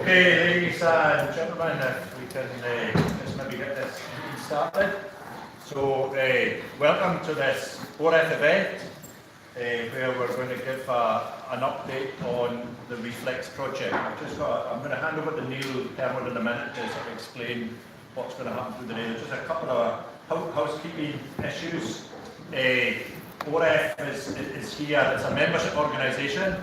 Okay, ladies and gentlemen, if we can just maybe get this meeting started. So, welcome to this ORF event, where we're going to give an update on the ReFLEX project. I'm going to hand over to Neil Kermode in a minute to sort of explain what's going to happen through the day. There's just a couple of housekeeping issues. ORF is here, it's a membership organisation.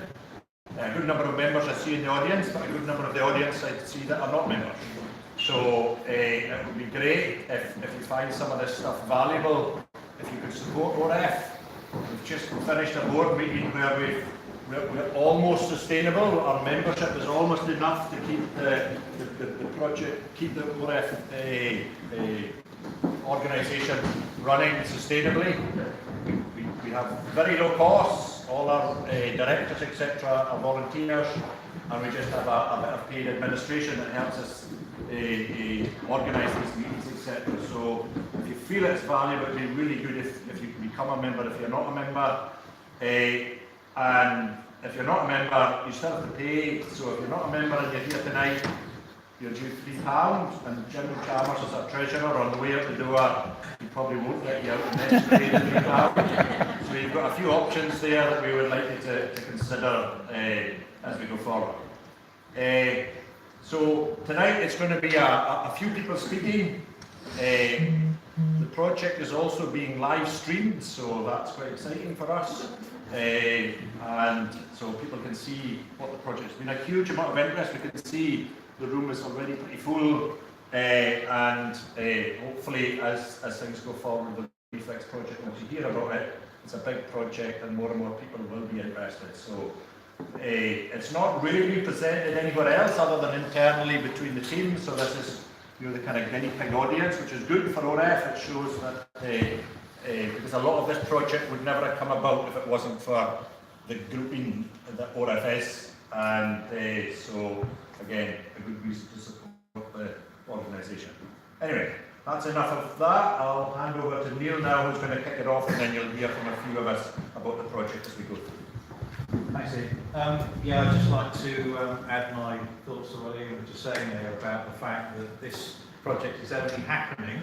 A good number of members I see in the audience, but a good number of the audience I see that are not members. So it would be great if you find some of this stuff valuable, if you could support ORF. We've just finished a board meeting where we're almost sustainable. Our membership is almost enough to keep the project, keep the ORF organisation running sustainably. We have very low costs. All our directors, etc., are volunteers, and we just have a bit of paid administration that helps us organise these meetings, etc. So if you feel it's valuable, it'd be really good if you become a member if you're not a member. And if you're not a member, you still have to pay. So if you're not a member and you're here tonight, you're due £3, and General Chalmers is our treasurer. On the way out the door, he probably won't let you out unless you pay the £3. So you've got a few options there that we would like you to consider as we go forward. So tonight it's going to be a few people speaking. The project is also being live streamed, so that's quite exciting for us. And so people can see what the project's been. A huge amount of interest. We can see the room is already pretty full, and hopefully as things go forward with the ReFLEX project, once you hear about it, it's a big project and more people will be interested. So it's not really presented anywhere else other than internally between the teams. So this is the kind of guinea pig audience, which is good for ORF. It shows that because a lot of this project would never have come about if it wasn't for the grouping that ORF is, and so again, a good reason to support the organisation. Anyway, that's enough of that. I'll hand over to Neil now, who's going to kick it off, and then you'll hear from a few of us about the project as we go through. Thanks, Ian. Yeah, I'd just like to add my thoughts to what Ian was just saying there about the fact that this project is only happening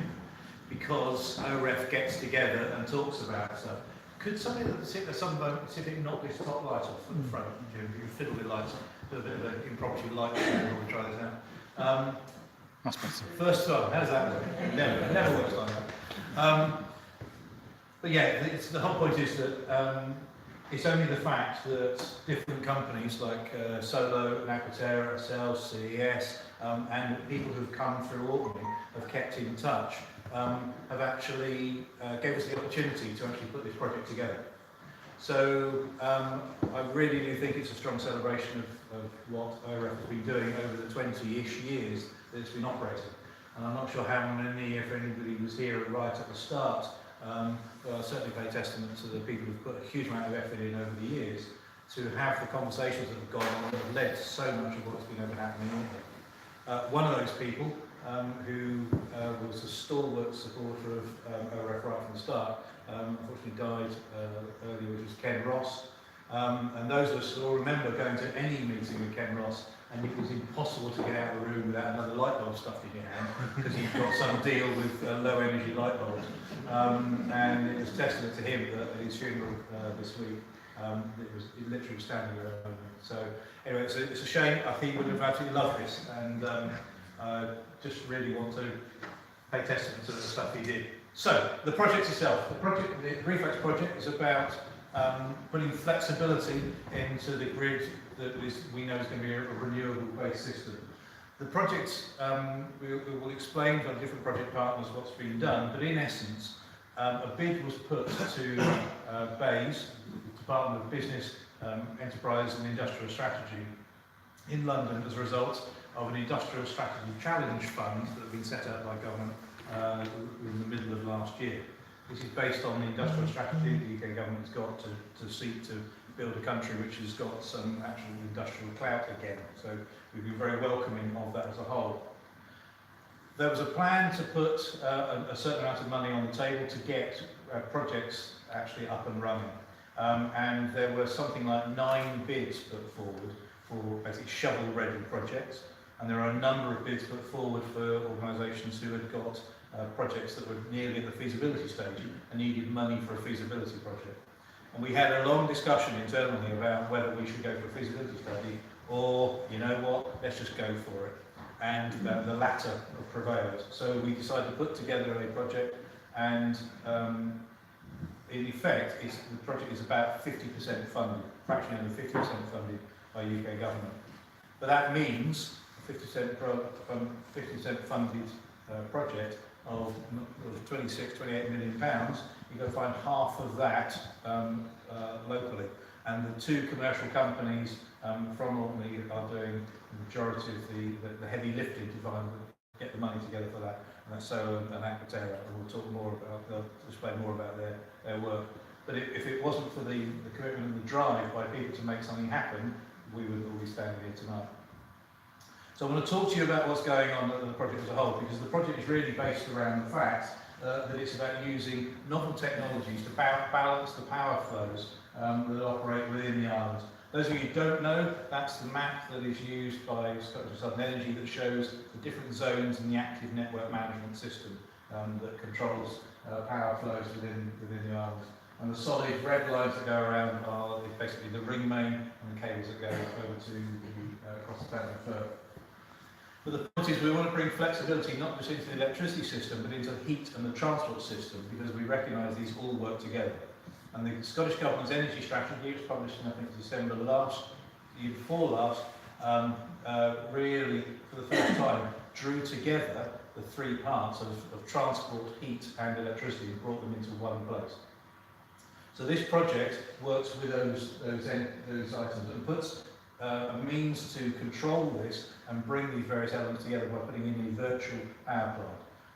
because ORF gets together and talks about stuff. Could somebody see if it knock this top light off from the front? You fiddle with lights, do a bit of an impromptu light show when we try this out. That's better. First time, how does that work? Never works like that. But yeah, the whole point is that it's only the fact that different companies like Solo, Aquaterra, ourselves, CES, and people who've come through Orkney have kept in touch, have actually gave us the opportunity to actually put this project together. So I really do think it's a strong celebration of what ORF has been doing over the 20-ish years that it's been operating. And I'm not sure how many, if anybody was here right at the start, but I certainly pay testament to the people who've put a huge amount of effort in over the years to have the conversations that have gone on that have led to so much of what's been able to happen in Orkney. One of those people who was a stalwart supporter of ORF right from the start, unfortunately died earlier, which was Ken Ross. And those of us who will remember going to any meeting with Ken Ross, and it was impossible to get out of the room without another light bulb stuffed in your hand because you've got some deal with low energy light bulbs. And it was testament to him that at his funeral this week, it literally was standing there. So anyway, it's a shame. I think he would have absolutely loved this, and I just really want to pay testament to the stuff he did. So the project itself, the ReFLEX project is about putting flexibility into the grid that we know is going to be a renewable-based system. The project, we will explain to our different project partners what's been done, but in essence, a bid was put to BEIS, Department of Business, Enterprise and Industrial Strategy, in London as a result of an Industrial Strategy Challenge Fund that had been set up by government in the middle of last year. This is based on the industrial strategy the UK government has got to seek to build a country which has got some actual industrial clout again. So we've been very welcoming of that as a whole. There was a plan to put a certain amount of money on the table to get projects actually up and running. And there were something like 9 bids put forward for basically shovel-ready projects. And there are a number of bids put forward for organisations who had got projects that were nearly at the feasibility stage and needed money for a feasibility project. And we had a long discussion internally about whether we should go for a feasibility study or, you know what, let's just go for it. And the latter prevailed. So we decided to put together a project, and in effect, the project is about 50% funded, fractionally under 50% funded by UK government. But that means a 50% funded project of 26–28 million pounds. You've got to find half of that locally. And the two commercial companies from Orkney are doing the majority of the heavy lifting to get the money together for that. And that's Solar and Aquaterra, and we'll talk more about, they'll explain more about their work. But if it wasn't for the commitment and the drive by people to make something happen, we would all be standing here tonight. So I want to talk to you about what's going on in the project as a whole, because the project is really based around the fact that it's about using novel technologies to balance the power flows that operate within the island. Those of you who don't know, that's the map that is used by Scottish Southern Energy that shows the different zones in the active network management system that controls power flows within the island. And the solid red lines that go around are basically the ring main and the cables that go over to across the Atlantic Firth. But the point is, we want to bring flexibility not just into the electricity system, but into the heat and the transport system, because we recognise these all work together. And the Scottish Government's energy strategy, was published in, I think, December year before last, really, for the first time, drew together the three parts of transport, heat and electricity and brought them into one place. So this project works with those items and puts a means to control this and bring these various elements together by putting in a virtual power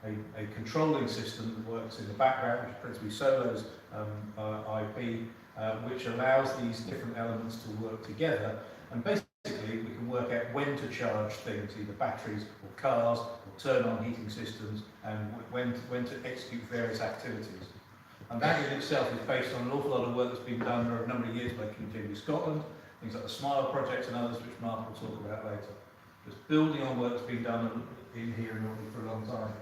plant, a controlling system that works in the background, which is principally Solar's IP, which allows these different elements to work together, and basically we can work out when to charge things, either batteries or cars, or turn on heating systems, and when to execute various activities. And that in itself is based on an awful lot of work that's been done over a number of years by Continue Scotland, things like the Smile project and others, which Mark will talk about later. Just building on work that's been done in here in Orkney for a long time.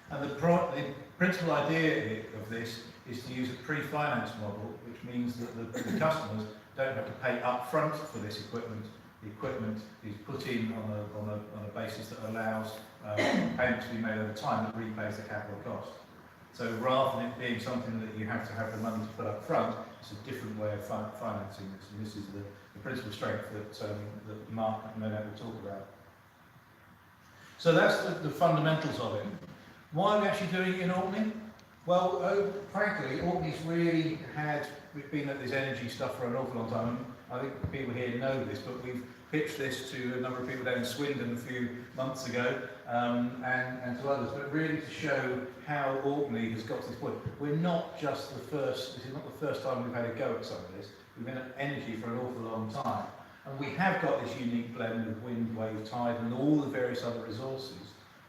And the principal idea of this is to use a pre-finance model, which means that the customers don't have to pay up front for this equipment. The equipment is put in on a basis that allows payments to be made over time that repays the capital cost. So rather than it being something that you have to have the money to put up front, it's a different way of financing this, and this is the principal strength that Mark no doubt will talk about. So that's the fundamentals of it. Why are we actually doing it in Orkney? Well, frankly, Orkney's really we've been at this energy stuff for an awful long time. I think people here know this, but we've pitched this to a number of people down in Swindon a few months ago, and to others, but really to show how Orkney has got to this point. We're not just this is not the first time we've had a go at some of this. We've been at energy for an awful long time. And we have got this unique blend of wind, wave, tide, and all the various other resources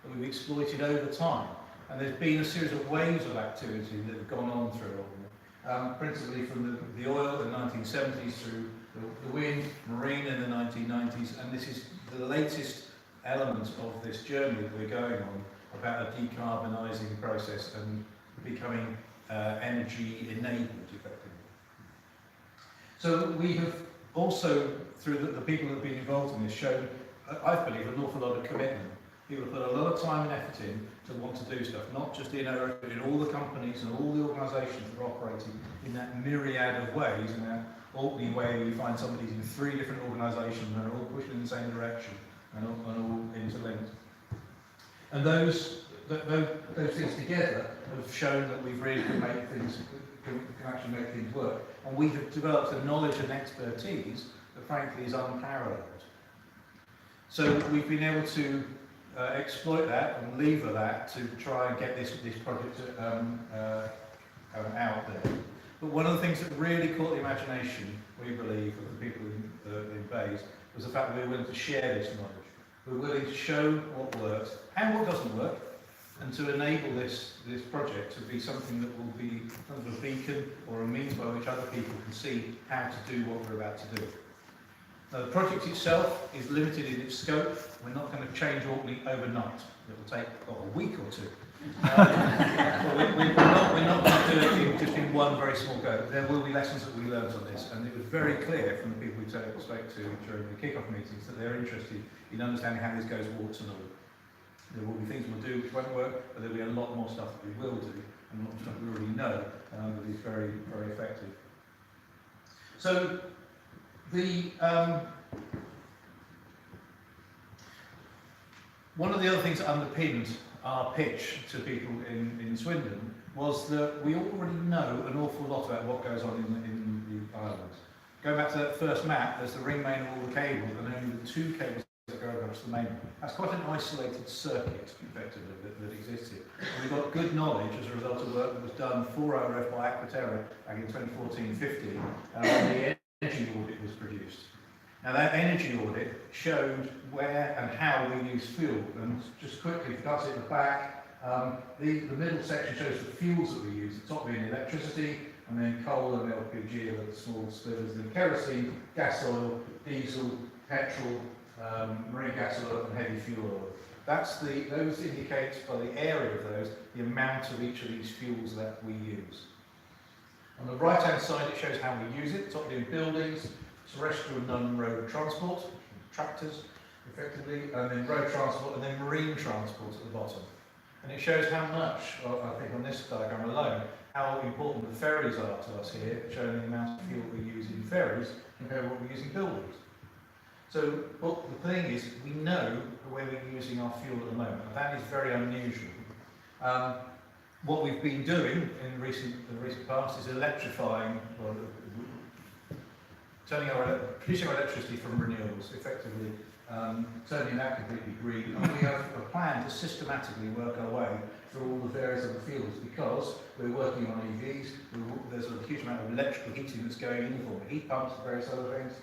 that we've exploited over time. And there's been a series of waves of activity that have gone on through Orkney, principally from the oil in the 1970s through the wind, marine in the 1990s, and this is the latest element of this journey that we're going on about a decarbonising process and becoming energy enabled effectively. So we have also, through the people that have been involved in this, shown, I believe, an awful lot of commitment. People have put a lot of time and effort in to want to do stuff, not just in all the companies and all the organisations that are operating in that myriad of ways, in that Orkney way where you find somebody in 3 different organisations and they're all pushing in the same direction and all interlinked. And those things together have shown that we've really can actually make things work. And we have developed a knowledge and expertise that frankly is unparalleled. So we've been able to exploit that and lever that to try and get this project out there. But one of the things that really caught the imagination, we believe, of the people in Bays was the fact that we were willing to share this knowledge. We're willing to show what works and what doesn't work, and to enable this project to be something that will be kind of a beacon or a means by which other people can see how to do what we're about to do. Now, the project itself is limited in its scope. We're not going to change Orkney overnight. It will take a week or two. We're not going to do it just in one very small go. There will be lessons that we learned on this, and it was very clear from the people we spoke to during the kick-off meetings that they're interested in understanding how this goes warts and all. There will be things we'll do which won't work, but there'll be a lot more stuff that we will do, and a lot more stuff we already know that is very, very effective. So, one of the other things that underpinned our pitch to people in Swindon was that we already know an awful lot about what goes on in the islands. Going back to that first map, there's the ring main and all the cables, and only the two cables that go across the mainland. That's quite an isolated circuit, effectively, that exists here. And we've got good knowledge as a result of work that was done for ORF by Aquaterra back in 2014-15, when the energy audit was produced. Now that energy audit showed where and how we use fuel, and just quickly, if you can't see at the back, the middle section shows the fuels that we use, the top being electricity, and then coal and LPG are the small splitters, then kerosene, gas oil, diesel, petrol, marine gas oil and heavy fuel oil. Those indicates by the area of those, the amount of each of these fuels that we use. On the right hand side it shows how we use it, top being buildings, terrestrial and non-road transport, tractors effectively, and then road transport and then marine transport at the bottom. And it shows how much, well, I think on this diagram alone, how important the ferries are to us here, showing the amount of fuel we use in ferries compared to what we use in buildings. So the thing is, we know where we're using our fuel at the moment, and that is very unusual. What we've been doing in the recent past is electrifying, well, producing our electricity from renewables, effectively turning that completely green. And we have a plan to systematically work our way through all the various other fuels, because we're working on EVs, there's a huge amount of electrical heating that's going in the form of heat pumps and various other things.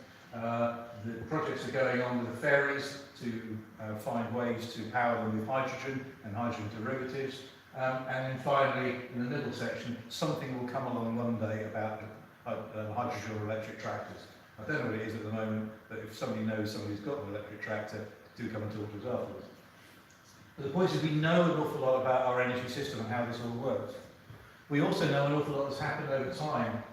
The projects are going on with the ferries to find ways to power them with hydrogen and hydrogen derivatives. And then finally, in the middle section, something will come along one day about hydrogen or electric tractors. I don't know what it is at the moment, but if somebody knows somebody's got an electric tractor, do come and talk to us afterwards. But the point is, we know an awful lot about our energy system and how this all works. We also know an awful lot has happened over time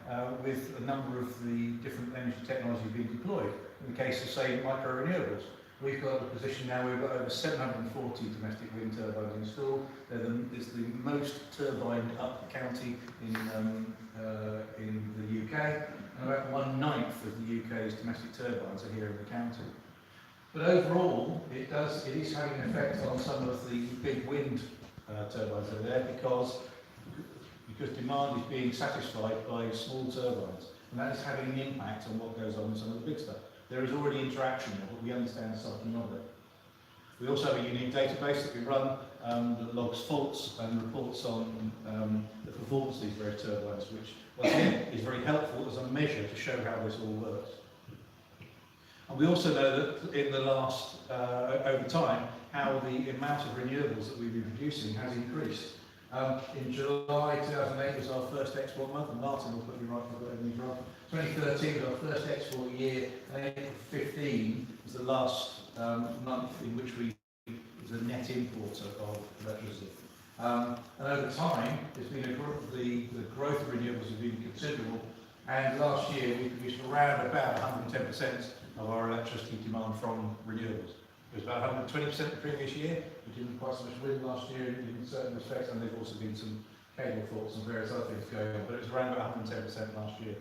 with a number of the different energy technologies being deployed. In the case of, say, micro-renewables, we've got a position now, we've got over 740 domestic wind turbines installed. It's the most turbined up county in the UK, and about 1/9 of the UK's domestic turbines are here in the county. But overall, it is having an effect on some of the big wind turbines that are there, because demand is being satisfied by small turbines, and that is having an impact on what goes on with some of the big stuff. There is already interaction there, but we understand something of it. We also have a unique database that we run that logs faults and reports on the performance of these various turbines, which, once again, is very helpful as a measure to show how this all works. And we also know that in the last, over time, how the amount of renewables that we've been producing has increased. In July 2008 was our first export month, and Martin will put me right if I've got anything wrong. 2013 was our first export year, and April 2015 was the last month in which we was a net importer of electricity. And over time, there's been the growth of renewables has been considerable, and last year we produced around about 110% of our electricity demand from renewables. It was about 120% the previous year. We didn't quite so much wind last year in certain respects, and there've also been some cable faults and various other things going on, but it was around about 110% last year.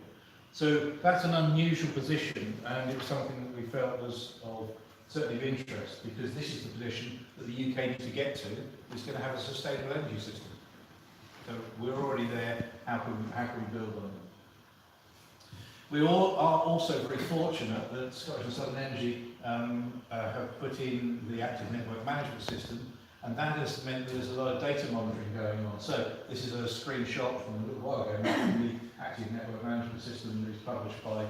So that's an unusual position, and it was something that we felt was of certainly of interest, because this is the position that the UK needs to get to. It's going to have a sustainable energy system. So we're already there. How can we build on it? We all are also very fortunate that Scottish and Southern Energy have put in the active network management system, and that has meant there's a lot of data monitoring going on. So this is a screenshot from a little while ago from the active network management system that is published by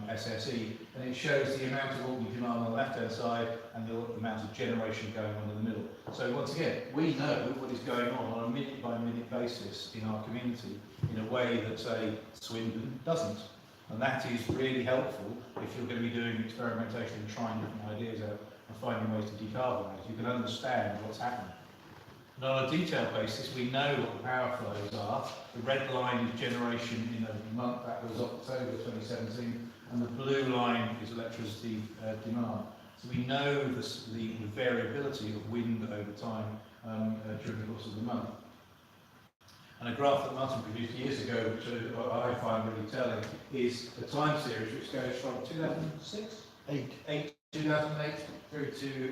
SSE, and it shows the amount of Orkney demand on the left-hand side and the amount of generation going on in the middle. So once again, we know what is going on a minute-by-minute basis in our community in a way that, say, Swindon doesn't. And that is really helpful if you're going to be doing experimentation and trying different ideas out and finding ways to decarbonise. You can understand what's happening. And on a detailed basis, we know what the power flows are. The red line is generation in a month, that was October 2017, and the blue line is electricity demand. So we know the variability of wind over time during the course of the month. And a graph that Martin produced years ago, which I find really telling, is a time series which goes from 2006? 2008 through to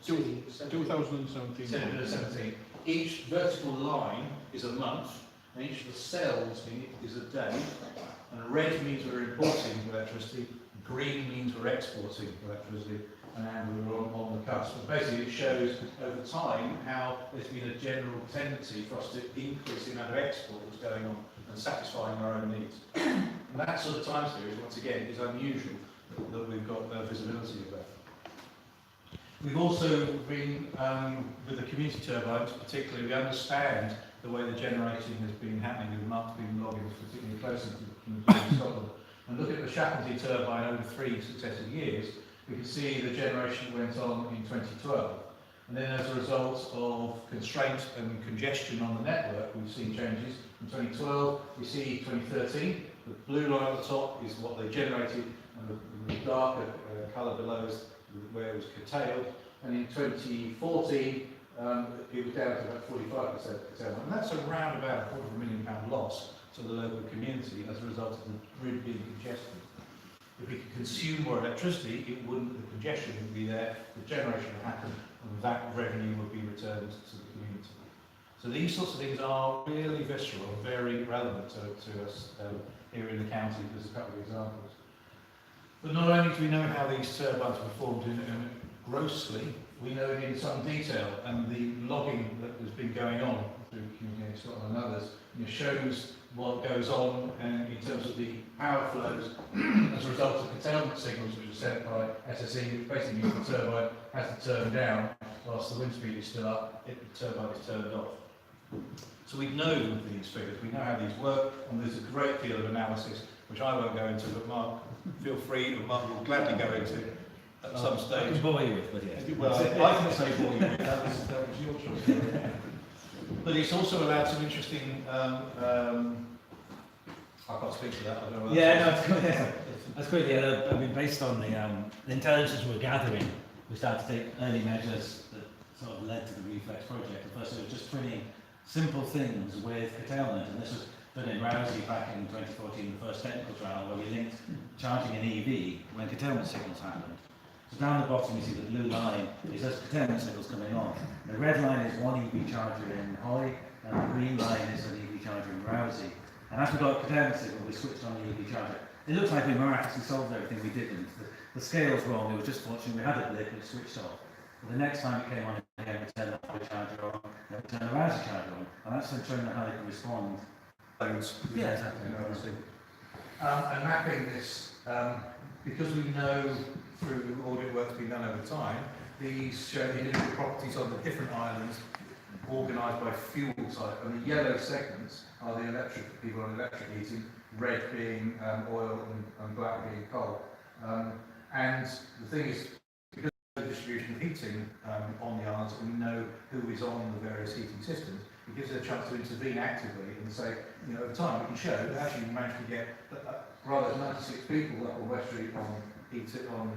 2017. Each vertical line is a month, and each of the cells in it is a day. And red means we're importing electricity, green means we're exporting electricity, and we're on the cusp. But basically it shows over time how there's been a general tendency for us to increase the amount of export that's going on and satisfying our own needs. And that sort of time series, once again, is unusual that we've got visibility of that. We've also been, with the community turbines particularly, we understand the way the generating has been happening, with Mark's been logging particularly closely to the community in Scotland. And look at the Shackleton turbine over 3 successive years, we can see the generation went on in 2012. And then as a result of constraint and congestion on the network, we've seen changes. In 2012, we see 2013, the blue line at the top is what they generated, and the darker colour below is where it was curtailed. And in 2014, it was down to about 45% curtailment. And that's around about £250,000 loss to the local community as a result of the grid being congested. If we could consume more electricity, the congestion would be there, the generation would happen, and that revenue would be returned to the community. So these sorts of things are really visceral and very relevant to us here in the county. There's a couple of examples. But not only do we know how these turbines performed grossly, we know it in some detail, and the logging that has been going on through Community Scotland and others shows what goes on in terms of the power flows as a result of curtailment signals which are sent by SSE, which basically means the turbine has to turn down whilst the wind speed is still up, the turbine is turned off. So we know these figures, we know how these work, and there's a great deal of analysis which I won't go into, but Mark, feel free, and Mark will gladly go into at some stage. I can bore you with, but yeah. Well, I can say bore you with, that was your choice. But it's also allowed some interesting, I can't speak to that, I don't know. That's good. Yeah, I mean, based on the intelligence we're gathering, we started to take early measures that sort of led to the ReFLEX project. At first, it was just twinning simple things with curtailment, and this was done in Rousey back in 2014, the first technical trial, where we linked charging an EV when curtailment signals happened. So down the bottom, you see the blue line is those curtailment signals coming on. The red line is one EV charger in Holly, and the green line is an EV charger in Rousey. And after we got a curtailment signal, we switched on the EV charger. It looks like we miraculously solved everything. We didn't. The scale's wrong. It was just fortunate we had a blip and it switched off. But the next time it came on again, we turned the Holly charger on, and we turned the Rousey charger on. And that's then showing how they can respond. Yeah, exactly. And mapping this, because we know through audit work that's been done over time, these show the individual properties on the different islands organised by fuel type, and the yellow segments are the electric people on electric heating, red being oil and black being coal. And the thing is, because of the distribution of heating on the islands, we know who is on the various heating systems. It gives us a chance to intervene actively and say, over time we can show that actually we managed to get rather than 96 people up on West Street on on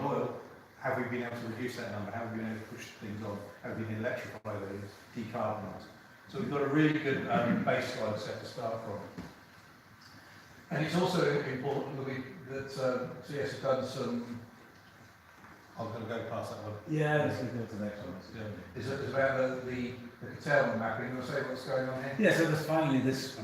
oil. Have we been able to reduce that number? Have we been able to push things on? Have we been electrify those, decarbonise? So we've got a really good baseline set to start from. And it's also important that CS has done some. I'm going to go past that one. Yeah, let's go to the next one. It's about the curtailment mapping. You want to say what's going on here? Yeah, so there's finally this,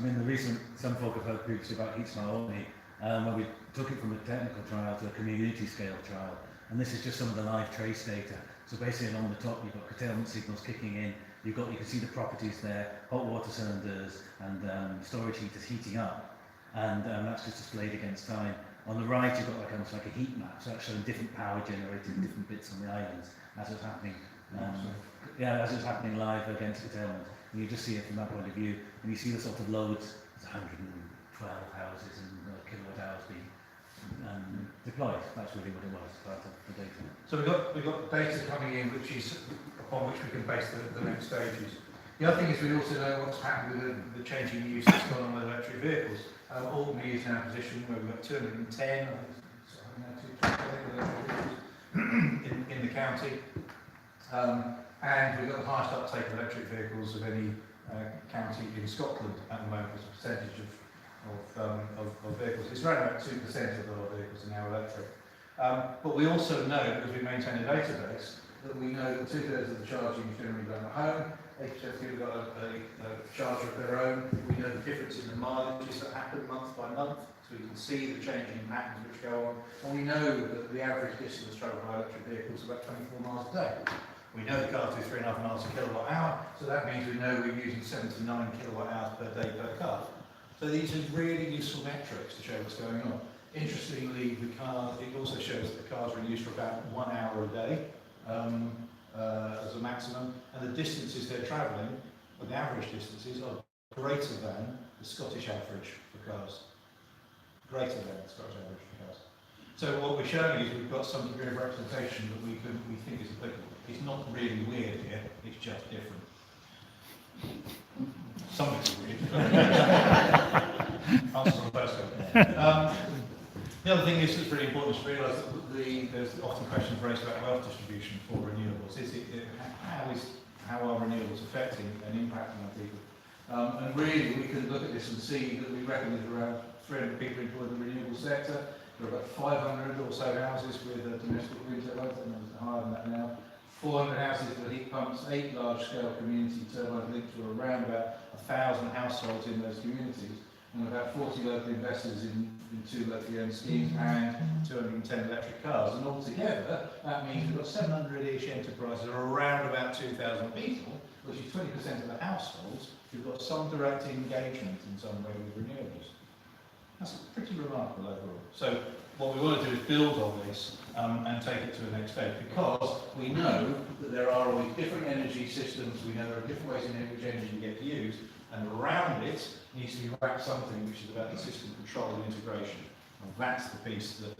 some folk have heard previously about Heat Smart Orkney, where we took it from a technical trial to a community scale trial. And this is just some of the live trace data. So basically along the top you've got curtailment signals kicking in, you can see the properties there, hot water cylinders and storage heaters heating up. And that's just displayed against time. On the right you've got almost like a heat map, so that's showing different power generated in different bits on the islands as it's happening. As it's happening live against curtailment. And you just see it from that point of view, and you see the sort of loads, there's 120 12 houses and kilowatt hours being deployed. That's really what it was, part of the data. So we've got data coming in, which is upon which we can base the next stages. The other thing is we also know what's happened with the changing use that's gone on with electric vehicles. Orkney is now in a position where we've got 210 in the county, and we've got the highest uptake of electric vehicles of any county in Scotland at the moment as a percentage of vehicles. It's around about 2% of our vehicles are now electric. But we also know, because we maintain a database, that we know that 2/3 of the charging is generally done at home. 8% of people have got a charger of their own. We know the difference in the mileages that happen month by month, so we can see the changing patterns which go on. And we know that the average distance travelled by electric vehicles is about 24 miles a day. We know the cars do 3.5 miles a kilowatt hour, so that means we know we're using 79 kilowatt hours per day per car. So these are really useful metrics to show what's going on. Interestingly, it also shows that the cars are in use for about 1 hour a day. As a maximum, and the distances they're travelling, or the average distances, are greater than the Scottish average for cars. Greater than the Scottish average for cars. So what we're showing is we've got some degree of representation that we think is applicable. It's not really weird here, it's just different. Something's weird. Answer on the first one. The other thing that's really important is to realise that there's often questions raised about wealth distribution for renewables. How are renewables affecting and impacting on people? And really, we can look at this and see that we reckon there's around 300 people employed in the renewable sector. There are about 500 or so houses with domestic wind turbines, and there's higher than that now. 400 houses with heat pumps, 8 large-scale community turbines linked to around about 1,000 households in those communities, and about 40 local investors in 2 locally owned schemes and 210 electric cars. And altogether, that means we've got 700-ish enterprises, or around about 2,000 people, which is 20% of the households who've got some direct engagement in some way with renewables. That's pretty remarkable overall. So what we want to do is build on this and take it to the next stage, because we know that there are all these different energy systems, we know there are different ways in which energy gets used, and around it needs to be wrapped something which is about the system control and integration. And that's the piece that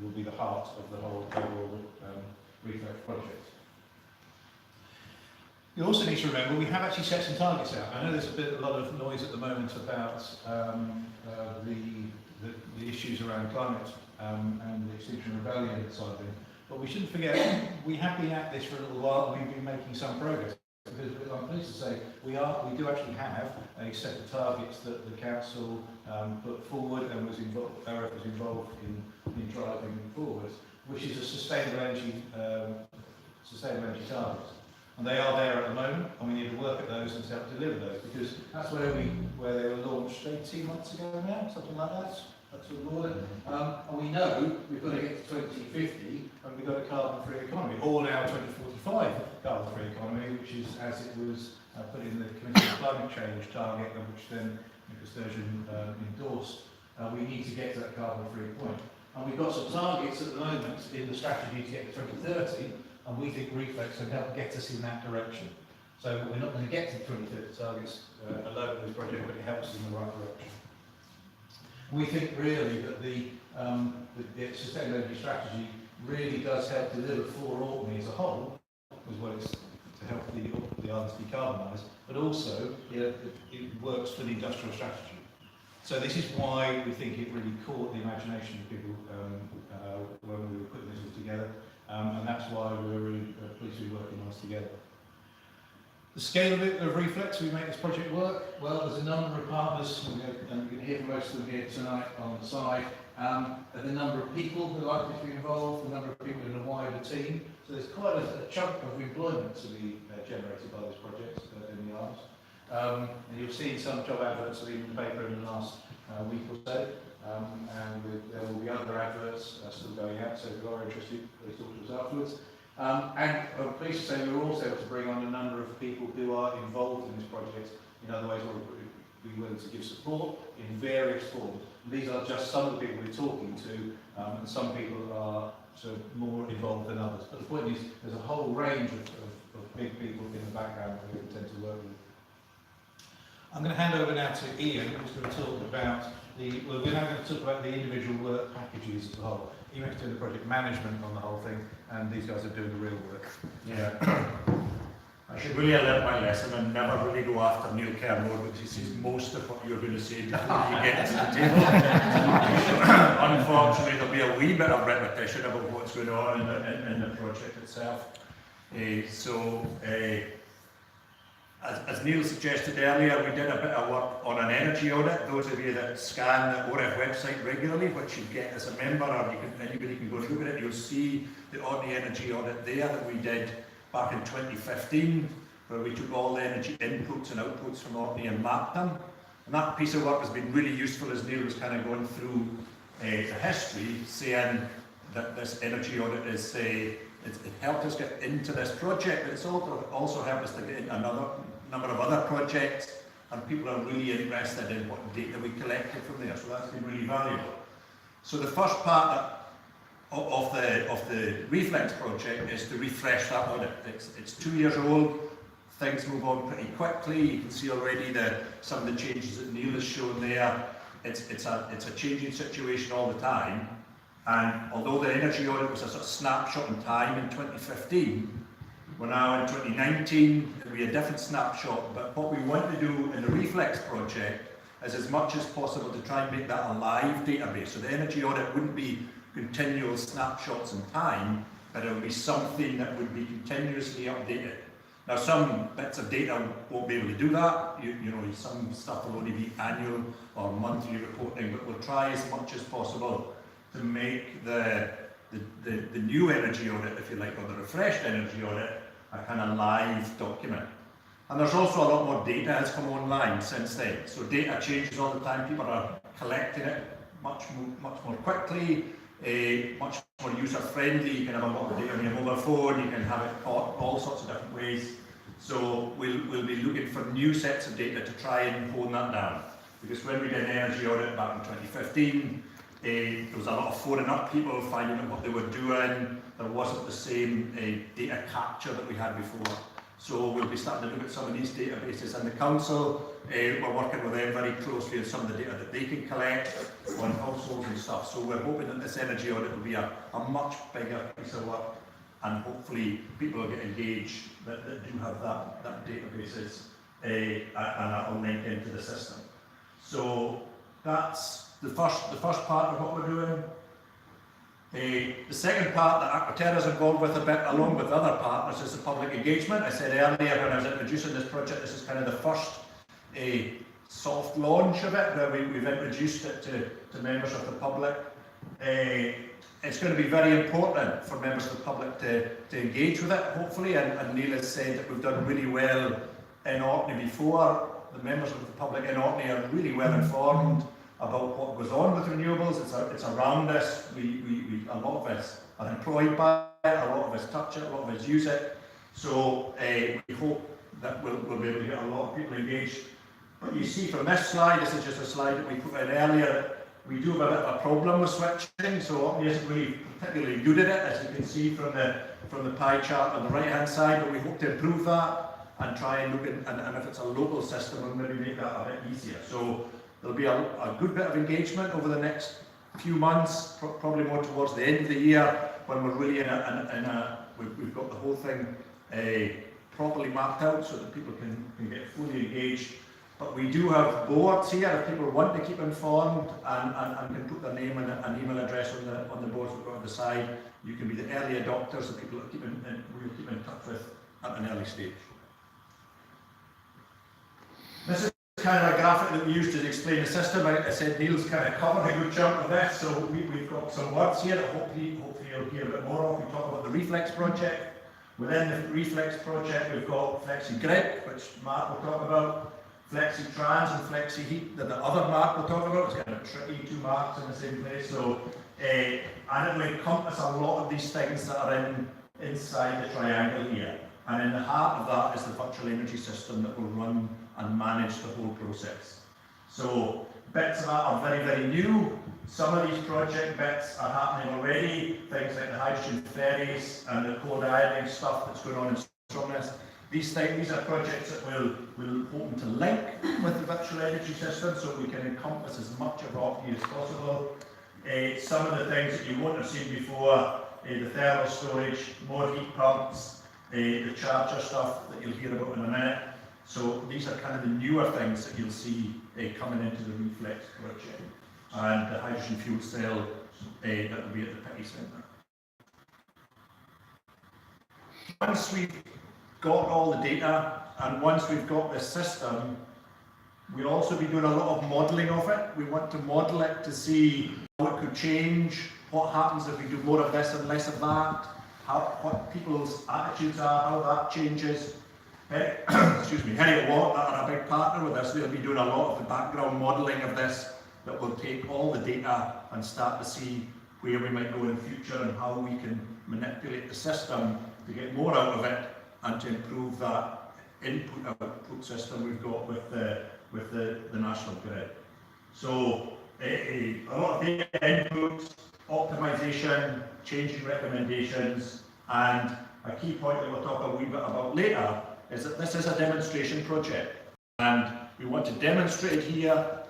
will be the heart of the whole overall ReFLEX project. You also need to remember we have actually set some targets out. I know there's a lot of noise at the moment about the issues around climate and the Extinction Rebellion side of things. But we shouldn't forget, we have been at this for a little while and we've been making some progress. Because I'm pleased to say we do actually have a set of targets that the council put forward and was involved in driving forward, which is a sustainable energy targets. And they are there at the moment, and we need to work at those and help deliver those, because that's where they were launched 18 months ago now, something like that. That's what we and we know we've got to get to 2050, and we've got a carbon-free economy, or now 2045 carbon-free economy, which is as it was put in the Committee on Climate Change target, which then Nicola Sturgeon endorsed. We need to get to that carbon-free point. And we've got some targets at the moment in the strategy to get to 2030, and we think ReFLEX can help get us in that direction. So we're not going to get to the 2030 targets alone in this project, but it helps us in the right direction. We think really that the sustainable energy strategy really does help deliver for Orkney as a whole, as well as to help the islands decarbonise, but also it works for the industrial strategy. So this is why we think it really caught the imagination of people when we were putting this all together, and that's why we're really pleased to be working on this together. The scale of ReFLEX, we make this project work. Well, there's a number of partners, and you can hear from most of them here tonight on the side. The number of people who are likely to be involved, the number of people in a wider team. So there's quite a chunk of employment to be generated by this project in the islands. And you'll see some job adverts in the paper in the last week or so. There will be other adverts still going out, so if you are interested, please talk to us afterwards. And I'm pleased to say we were also able to bring on a number of people who are involved in this project in other ways, or be willing to give support in various forms. And these are just some of the people we're talking to, and some people are sort of more involved than others. But the point is, there's a whole range of big people in the background who we intend to work with. I'm going to hand over now to Ian, who's going to talk about we're now going to talk about the individual work packages as a whole. Ian's doing the project management on the whole thing, and these guys are doing the real work. Yeah. I should really have learned my lesson and never really go after Neil Kermode, because he says most of what you're going to say before you get to the table. Unfortunately, there'll be a wee bit of repetition about what's going on in the project itself. As Neil suggested earlier, we did a bit of work on an energy audit. Those of you that scan the ORF website regularly, which you get as a member, or anybody can go and look at it, you'll see the Orkney energy audit there that we did back in 2015, where we took all the energy inputs and outputs from Orkney and mapped them. And that piece of work has been really useful, as Neil was kind of going through the history, saying that this energy audit is it helped us get into this project, but it's also helped us to get into another number of other projects, and people are really interested in what data we collected from there, so that's been really valuable. So the first part of the ReFLEX project is to refresh that audit. It's 2 years old, things move on pretty quickly. You can see already some of the changes that Neil has shown there. It's a changing situation all the time, and although the energy audit was a sort of snapshot in time in 2015, we're now in 2019, it'll be a different snapshot, but what we want to do in the ReFLEX project is as much as possible to try and make that a live database. So the energy audit wouldn't be continual snapshots in time, but it would be something that would be continuously updated. Now, some bits of data won't be able to do that. You know, some stuff will only be annual or monthly reporting, but we'll try as much as possible to make the new energy audit, if you like, or the refreshed energy audit, a kind of live document. And there's also a lot more data has come online since then. So data changes all the time. People are collecting it much more quickly, much more user-friendly. You can have a lot of data on your mobile phone. You can have it all sorts of different ways. So we'll be looking for new sets of data to try and hone that down. Because when we did an energy audit back in 2015, there was a lot of phoning up people, finding out what they were doing. There wasn't the same data capture that we had before. So we'll be starting to look at some of these databases, and the council, we're working with them very closely on some of the data that they can collect on households and stuff. So we're hoping that this energy audit will be a much bigger piece of work, and hopefully people will get engaged that do have that databases, and that will link into the system. So that's the first part of what we're doing. The second part that Aquaterra is involved with a bit, along with other partners, is the public engagement. I said earlier when I was introducing this project, this is kind of the first soft launch of it, where we've introduced it to members of the public. It's going to be very important for members of the public to engage with it, hopefully, and Neil has said that we've done really well in Orkney before. The members of the public in Orkney are really well informed about what goes on with renewables. It's around us. A lot of us are employed by it, a lot of us touch it, a lot of us use it. So we hope that we'll be able to get a lot of people engaged. But you see from this slide, this is just a slide that we put in earlier, we do have a bit of a problem with switching, so Orkney isn't really particularly good at it, as you can see from the pie chart on the right hand side, but we hope to improve that and try and look at, and if it's a local system, we'll maybe make that a bit easier. So there'll be a good bit of engagement over the next few months, probably more towards the end of the year, when we're really we've got the whole thing properly mapped out so that people can get fully engaged. But we do have boards here if people want to keep informed and can put their name and an email address on the boards we've got on the side. You can be the early adopters, the people that we'll keep in touch with at an early stage. This is kind of a graphic that we use to explain the system. I said Neil's kind of covered a good chunk of this, so we've got some words here that hopefully you'll hear a bit more of. We talk about the ReFLEX project. Within the ReFLEX project, we've got FlexiGrid, which Mark will talk about, FlexiTrans and FlexiHeat, that the other Mark will talk about. It's kind of tricky, two Marks in the same place. So, and it will encompass a lot of these things that are inside the triangle here. And in the heart of that is the virtual energy system that will run and manage the whole process. So bits of that are very, very new. Some of these project bits are happening already, things like the hydrogen ferries and the cold ironing stuff that's going on in Stromness. These are projects that will We're hoping to link with the virtual energy system so we can encompass as much of Orkney as possible. Some of the things that you won't have seen before, the thermal storage, more heat pumps, the charger stuff that you'll hear about in a minute. So these are kind of the newer things that you'll see coming into the ReFLEX project. And the hydrogen fuel cell that will be at the Pity Centre. Once we've got all the data and once we've got this system, we'll also be doing a lot of modelling of it. We want to model it to see how it could change, what happens if we do more of this and less of that, what people's attitudes are, how that changes. Excuse me, Henry Watt are a big partner with us. They'll be doing a lot of the background modelling of this that will take all the data and start to see where we might go in the future and how we can manipulate the system to get more out of it and to improve that input-output system we've got with the national grid. So a lot of data inputs, optimization, changing recommendations, and a key point that we'll talk a wee bit about later is that this is a demonstration project, and we want to demonstrate here,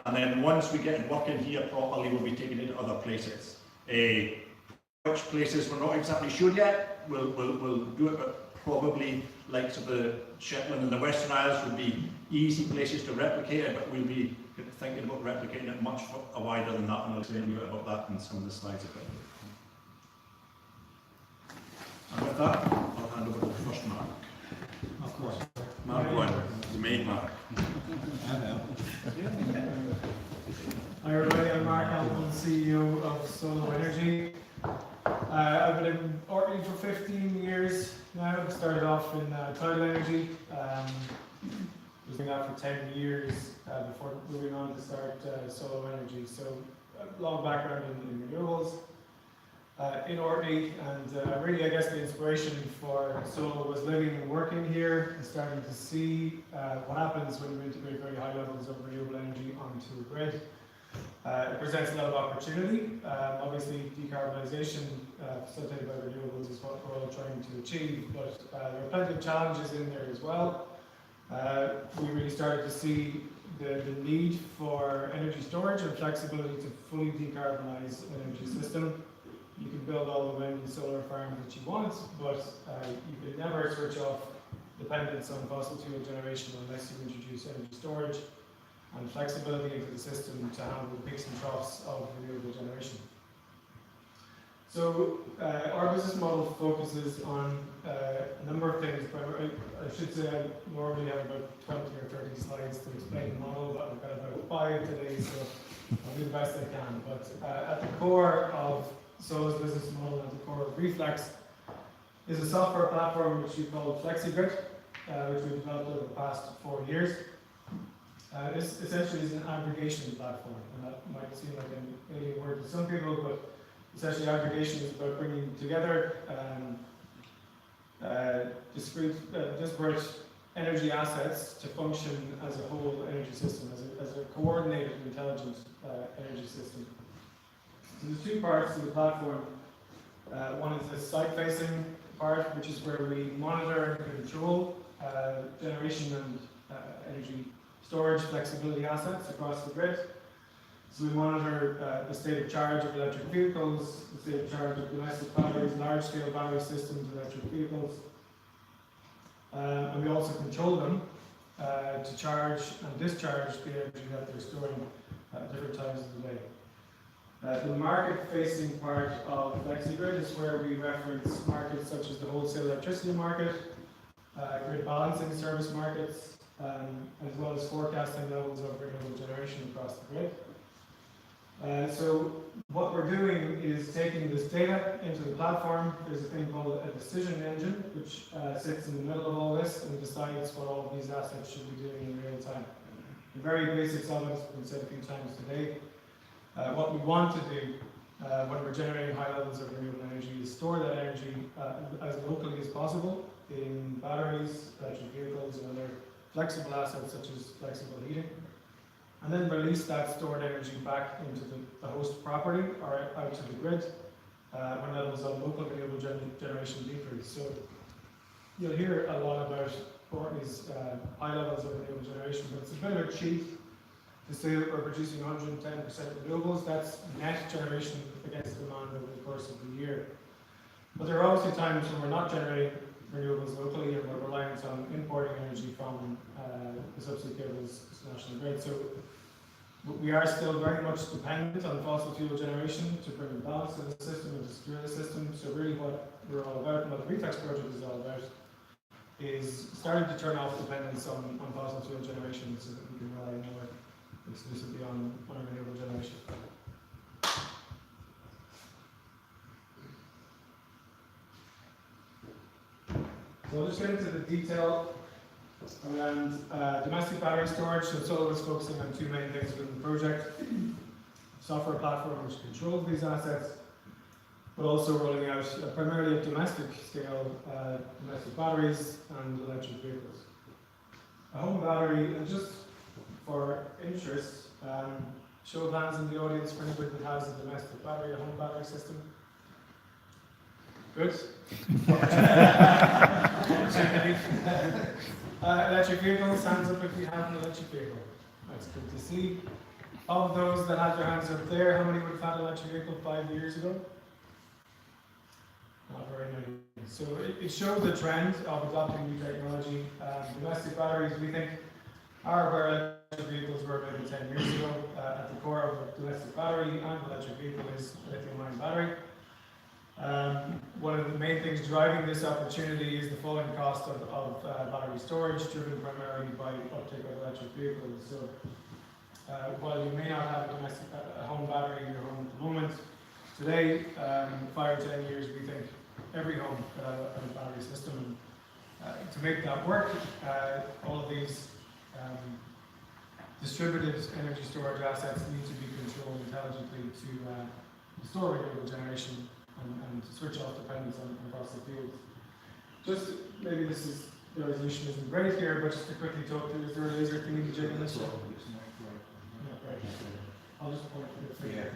and then once we get it working here properly, we'll be taking it to other places. Which places we're not exactly sure yet. We'll do it, but probably likes of the Shetland and the Western Isles would be easy places to replicate it, but we'll be thinking about replicating it much wider than that, and I'll explain a bit about that in some of the slides a bit. And with that, I'll hand over to the first Mark. Of course. Mark 1, the main Mark. Hi everybody, I'm Mark Hamilton, CEO of Solo Energy. I've been in Orkney for 15 years now. I started off in tidal energy. Was doing that for 10 years before moving on to start Solo Energy. So a long background in renewables in Orkney, and really I guess the inspiration for Solo was living and working here and starting to see what happens when you integrate very high levels of renewable energy onto a grid. It presents a lot of opportunity. Obviously, decarbonisation facilitated by renewables is what we're all trying to achieve, but there are plenty of challenges in there as well. We really started to see the need for energy storage and flexibility to fully decarbonise an energy system. You can build all the wind and solar farms that you want, but you can never switch off dependence on fossil fuel generation unless you introduce energy storage and flexibility into the system to handle the peaks and troughs of renewable generation. So our business model focuses on a number of things, but I should say I normally have about 20 or 30 slides to explain the model, but I've got about 5 today, so I'll do the best I can. But at the core of Solo's business model, at the core of ReFLEX, is a software platform which we call FlexiGrid, which we've developed over the past 4 years. This essentially is an aggregation platform, and that might seem like an alien word to some people, but essentially aggregation is about bringing together disparate energy assets to function as a whole energy system, as a coordinated, intelligent energy system. So there's 2 parts to the platform. One is the site-facing part, which is where we monitor and control generation and energy storage flexibility assets across the grid. So we monitor the state of charge of electric vehicles, the state of charge of domestic batteries, large-scale battery systems, electric vehicles. And we also control them to charge and discharge the energy that they're storing at different times of the day. The market-facing part of FlexiGrid is where we reference markets such as the wholesale electricity market, grid balancing service markets, as well as forecasting levels of renewable generation across the grid. So what we're doing is taking this data into the platform. There's a thing called a decision engine, which sits in the middle of all this and decides what all of these assets should be doing in real time. The very basics of it has been said a few times today. What we want to do when we're generating high levels of renewable energy is store that energy as locally as possible in batteries, electric vehicles, and other flexible assets such as flexible heating, and then release that stored energy back into the host property or out to the grid when levels of local renewable generation decrease. So you'll hear a lot about Orkney's high levels of renewable generation, but it's a bit of a cheat to say that we're producing 110% renewables. That's net generation against demand over the course of the year. But there are obviously times when we're not generating renewables locally and we're reliant on importing energy from the subsea cables to the national grid. So we are still very much dependent on fossil fuel generation to bring balance to the system and to secure the system. So really what we're all about and what the ReFLEX project is all about is starting to turn off dependence on fossil fuel generation so that we can rely more exclusively on renewable generation. So I'll just get into the detail around domestic battery storage. So Solar is focusing on two main things within the project. Software platform which controls these assets, but also rolling out primarily at domestic scale domestic batteries and electric vehicles. A home battery, and just for interest, show of hands in the audience for anybody that has a domestic battery, a home battery system. Good. Electric vehicles, hands up if you have an electric vehicle. That's good to see. Of those that had their hands up there, how many would have had an electric vehicle 5 years ago? Not very many. So it shows the trend of adopting new technology. Domestic batteries, we think, are where electric vehicles were maybe 10 years ago. At the core of a domestic battery and electric vehicle is a lithium-ion battery. One of the main things driving this opportunity is the falling cost of battery storage, driven primarily by uptake of electric vehicles. So while you may not have a home battery in your home at the moment, today, 5 or 10 years, we think every home could have a battery system. And to make that work, all of these distributed energy storage assets need to be controlled intelligently to store renewable generation and to switch off dependence on fossil fuels. Just maybe the resolution isn't great here, but just to quickly talk through, is there a laser thing to jiggle this? I'll just point to it.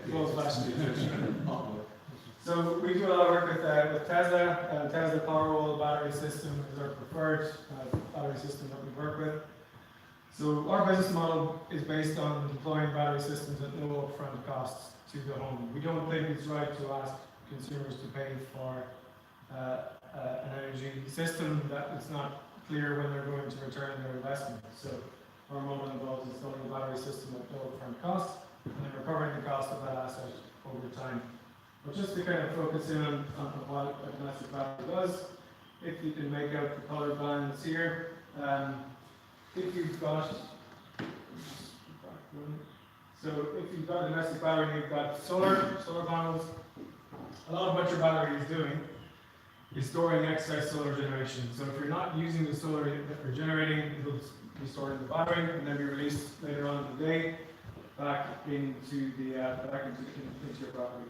So we do a lot of work with Tesla. Tesla Powerwall battery system is our preferred battery system that we work with. So our business model is based on deploying battery systems at no upfront costs to the home. We don't think it's right to ask consumers to pay for an energy system that it's not clear when they're going to return their investment. So our model involves installing a battery system at no upfront cost and then recovering the cost of that asset over time. But just to kind of focus in on what a domestic battery does, if you can make out the color bands here, if you've got, so if you've got a domestic battery and you've got solar panels, a lot of what your battery is doing is storing excess solar generation. So if you're not using the solar that you're generating, it will be stored in the battery and then be released later on in the day back into your property.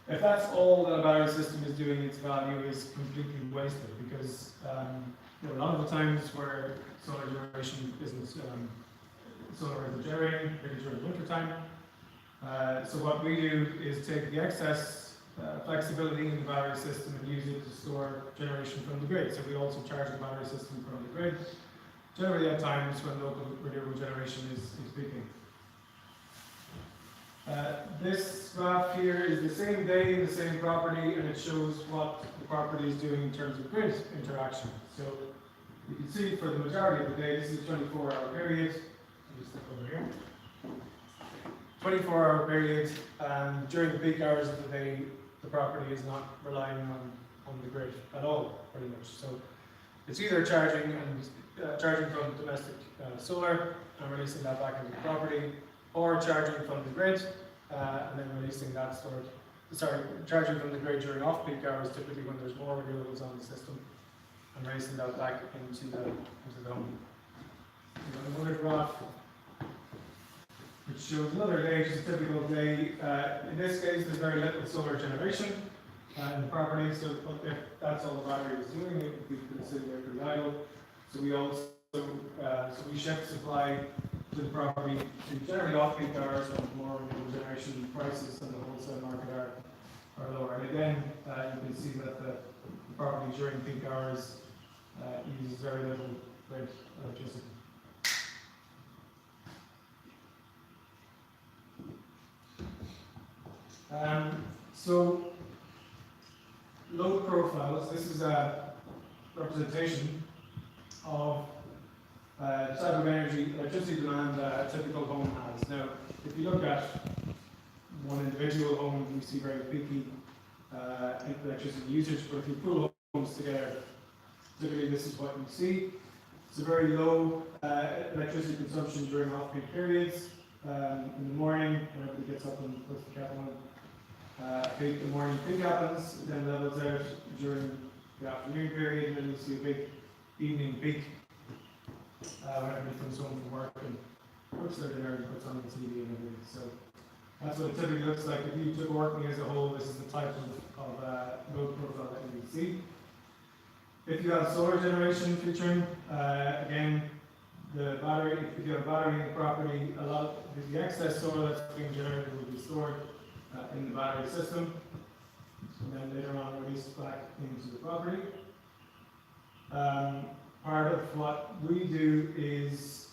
If that's all that a battery system is doing, its value is completely wasted because a lot of the times where solar generation isn't solar isn't generating, maybe during the winter time. So what we do is take the excess flexibility in the battery system and use it to store generation from the grid. So we also charge the battery system from the grid, generally at times when local renewable generation is peaking. This graph here is the same day, the same property, and it shows what the property is doing in terms of grid interaction. So you can see for the majority of the day, this is a 24-hour period. I'll just look over here. 24-hour period, and during the peak hours of the day, the property is not relying on the grid at all, pretty much. So it's either charging from domestic solar and releasing that back into the property, or charging from the grid and then releasing that charging from the grid during off-peak hours, typically when there's more renewables on the system, and releasing that back into the home. Another graph which shows another day, just a typical day. In this case, there's very little solar generation in the property, so if that's all the battery is doing, it would be considered there pretty idle. So we also we shift supply to the property to generally off-peak hours when more renewable generation prices in the wholesale market are lower. And again, you can see that the property during peak hours uses very little grid electricity. So load profiles, this is a representation of the type of electricity demand a typical home has. Now, if you look at one individual home, you see very peaky electricity usage, but if you pull homes together, typically this is what you see. It's a very low electricity consumption during off-peak periods. In the morning, when everybody gets up and puts the kettle on, the morning peak happens, then levels out during the afternoon period, and then you see a big evening peak when everybody comes home from work and cooks their dinner and puts on the TV and everything. So that's what it typically looks like. If you took Orkney as a whole, this is the type of load profile that you can see. If you have solar generation featuring, again, the battery, if you have a battery in the property, a lot of the excess solar that's being generated will be stored in the battery system, and then later on released back into the property. Part of what we do is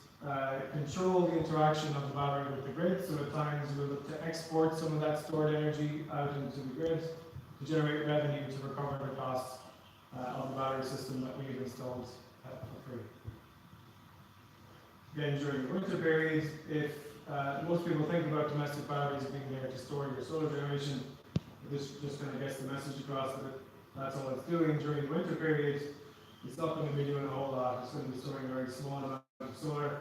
control the interaction of the battery with the grid, so at times we'll look to export some of that stored energy out into the grid to generate revenue to recover the costs of the battery system that we have installed for free. Again, during the winter period, if most people think about domestic batteries being there to store your solar generation, this just kind of gets the message across that that's all it's doing. During the winter period, it's not going to be doing a whole lot. It's going to be storing a very small amount of solar,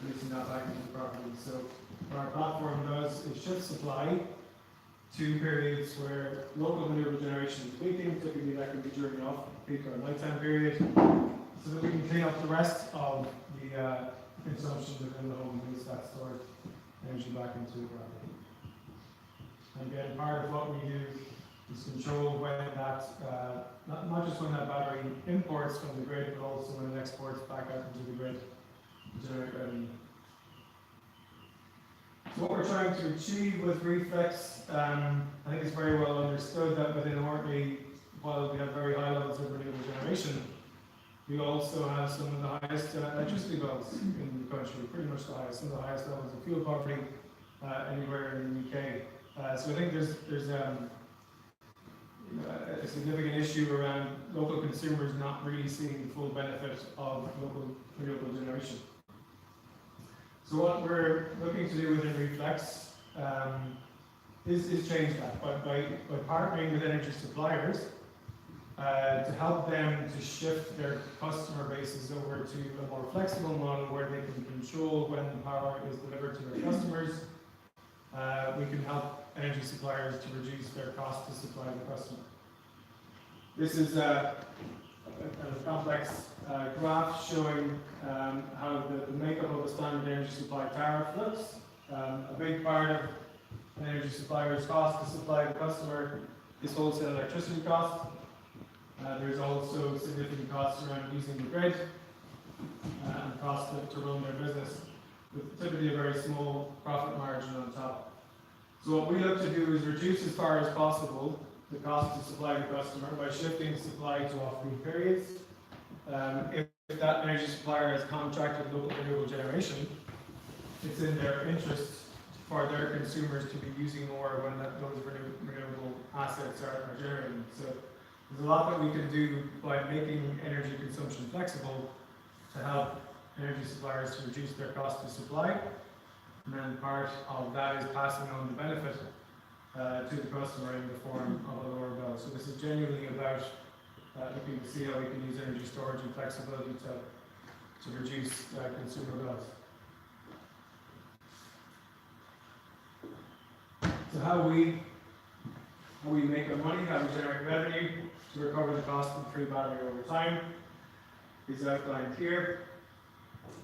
releasing that back into the property. So what our platform does is shift supply to periods where local renewable generation is peaking. Typically that can be during the off-peak or nighttime period, so that we can clean up the rest of the consumption within the home and release that stored energy back into the property. And again, part of what we do is control when that, not just when that battery imports from the grid, but also when it exports back out into the grid to generate revenue. So what we're trying to achieve with ReFLEX, I think it's very well understood that within Orkney, while we have very high levels of renewable generation, we also have some of the highest electricity bills in the country, pretty much the highest, some of the highest levels of fuel poverty anywhere in the UK. So I think there's a significant issue around local consumers not really seeing the full benefit of local renewable generation. So what we're looking to do within ReFLEX is change that by partnering with energy suppliers to help them to shift their customer bases over to a more flexible model where they can control when the power is delivered to their customers. We can help energy suppliers to reduce their cost to supply the customer. This is a complex graph showing how the makeup of the standard energy supply tariff looks. A big part of an energy supplier's cost to supply the customer is wholesale electricity cost. There's also significant costs around using the grid and costs to run their business, with typically a very small profit margin on top. So what we look to do is reduce as far as possible the cost to supply the customer by shifting supply to off-peak periods. If that energy supplier has contracted local renewable generation, it's in their interest for their consumers to be using more when those renewable assets are generating. So there's a lot that we can do by making energy consumption flexible to help energy suppliers to reduce their cost to supply. And then part of that is passing on the benefit to the customer in the form of a lower bill. So this is genuinely about looking to see how we can use energy storage and flexibility to reduce consumer bills. So how we make our money, how we generate revenue to recover the cost of the free battery over time is outlined here.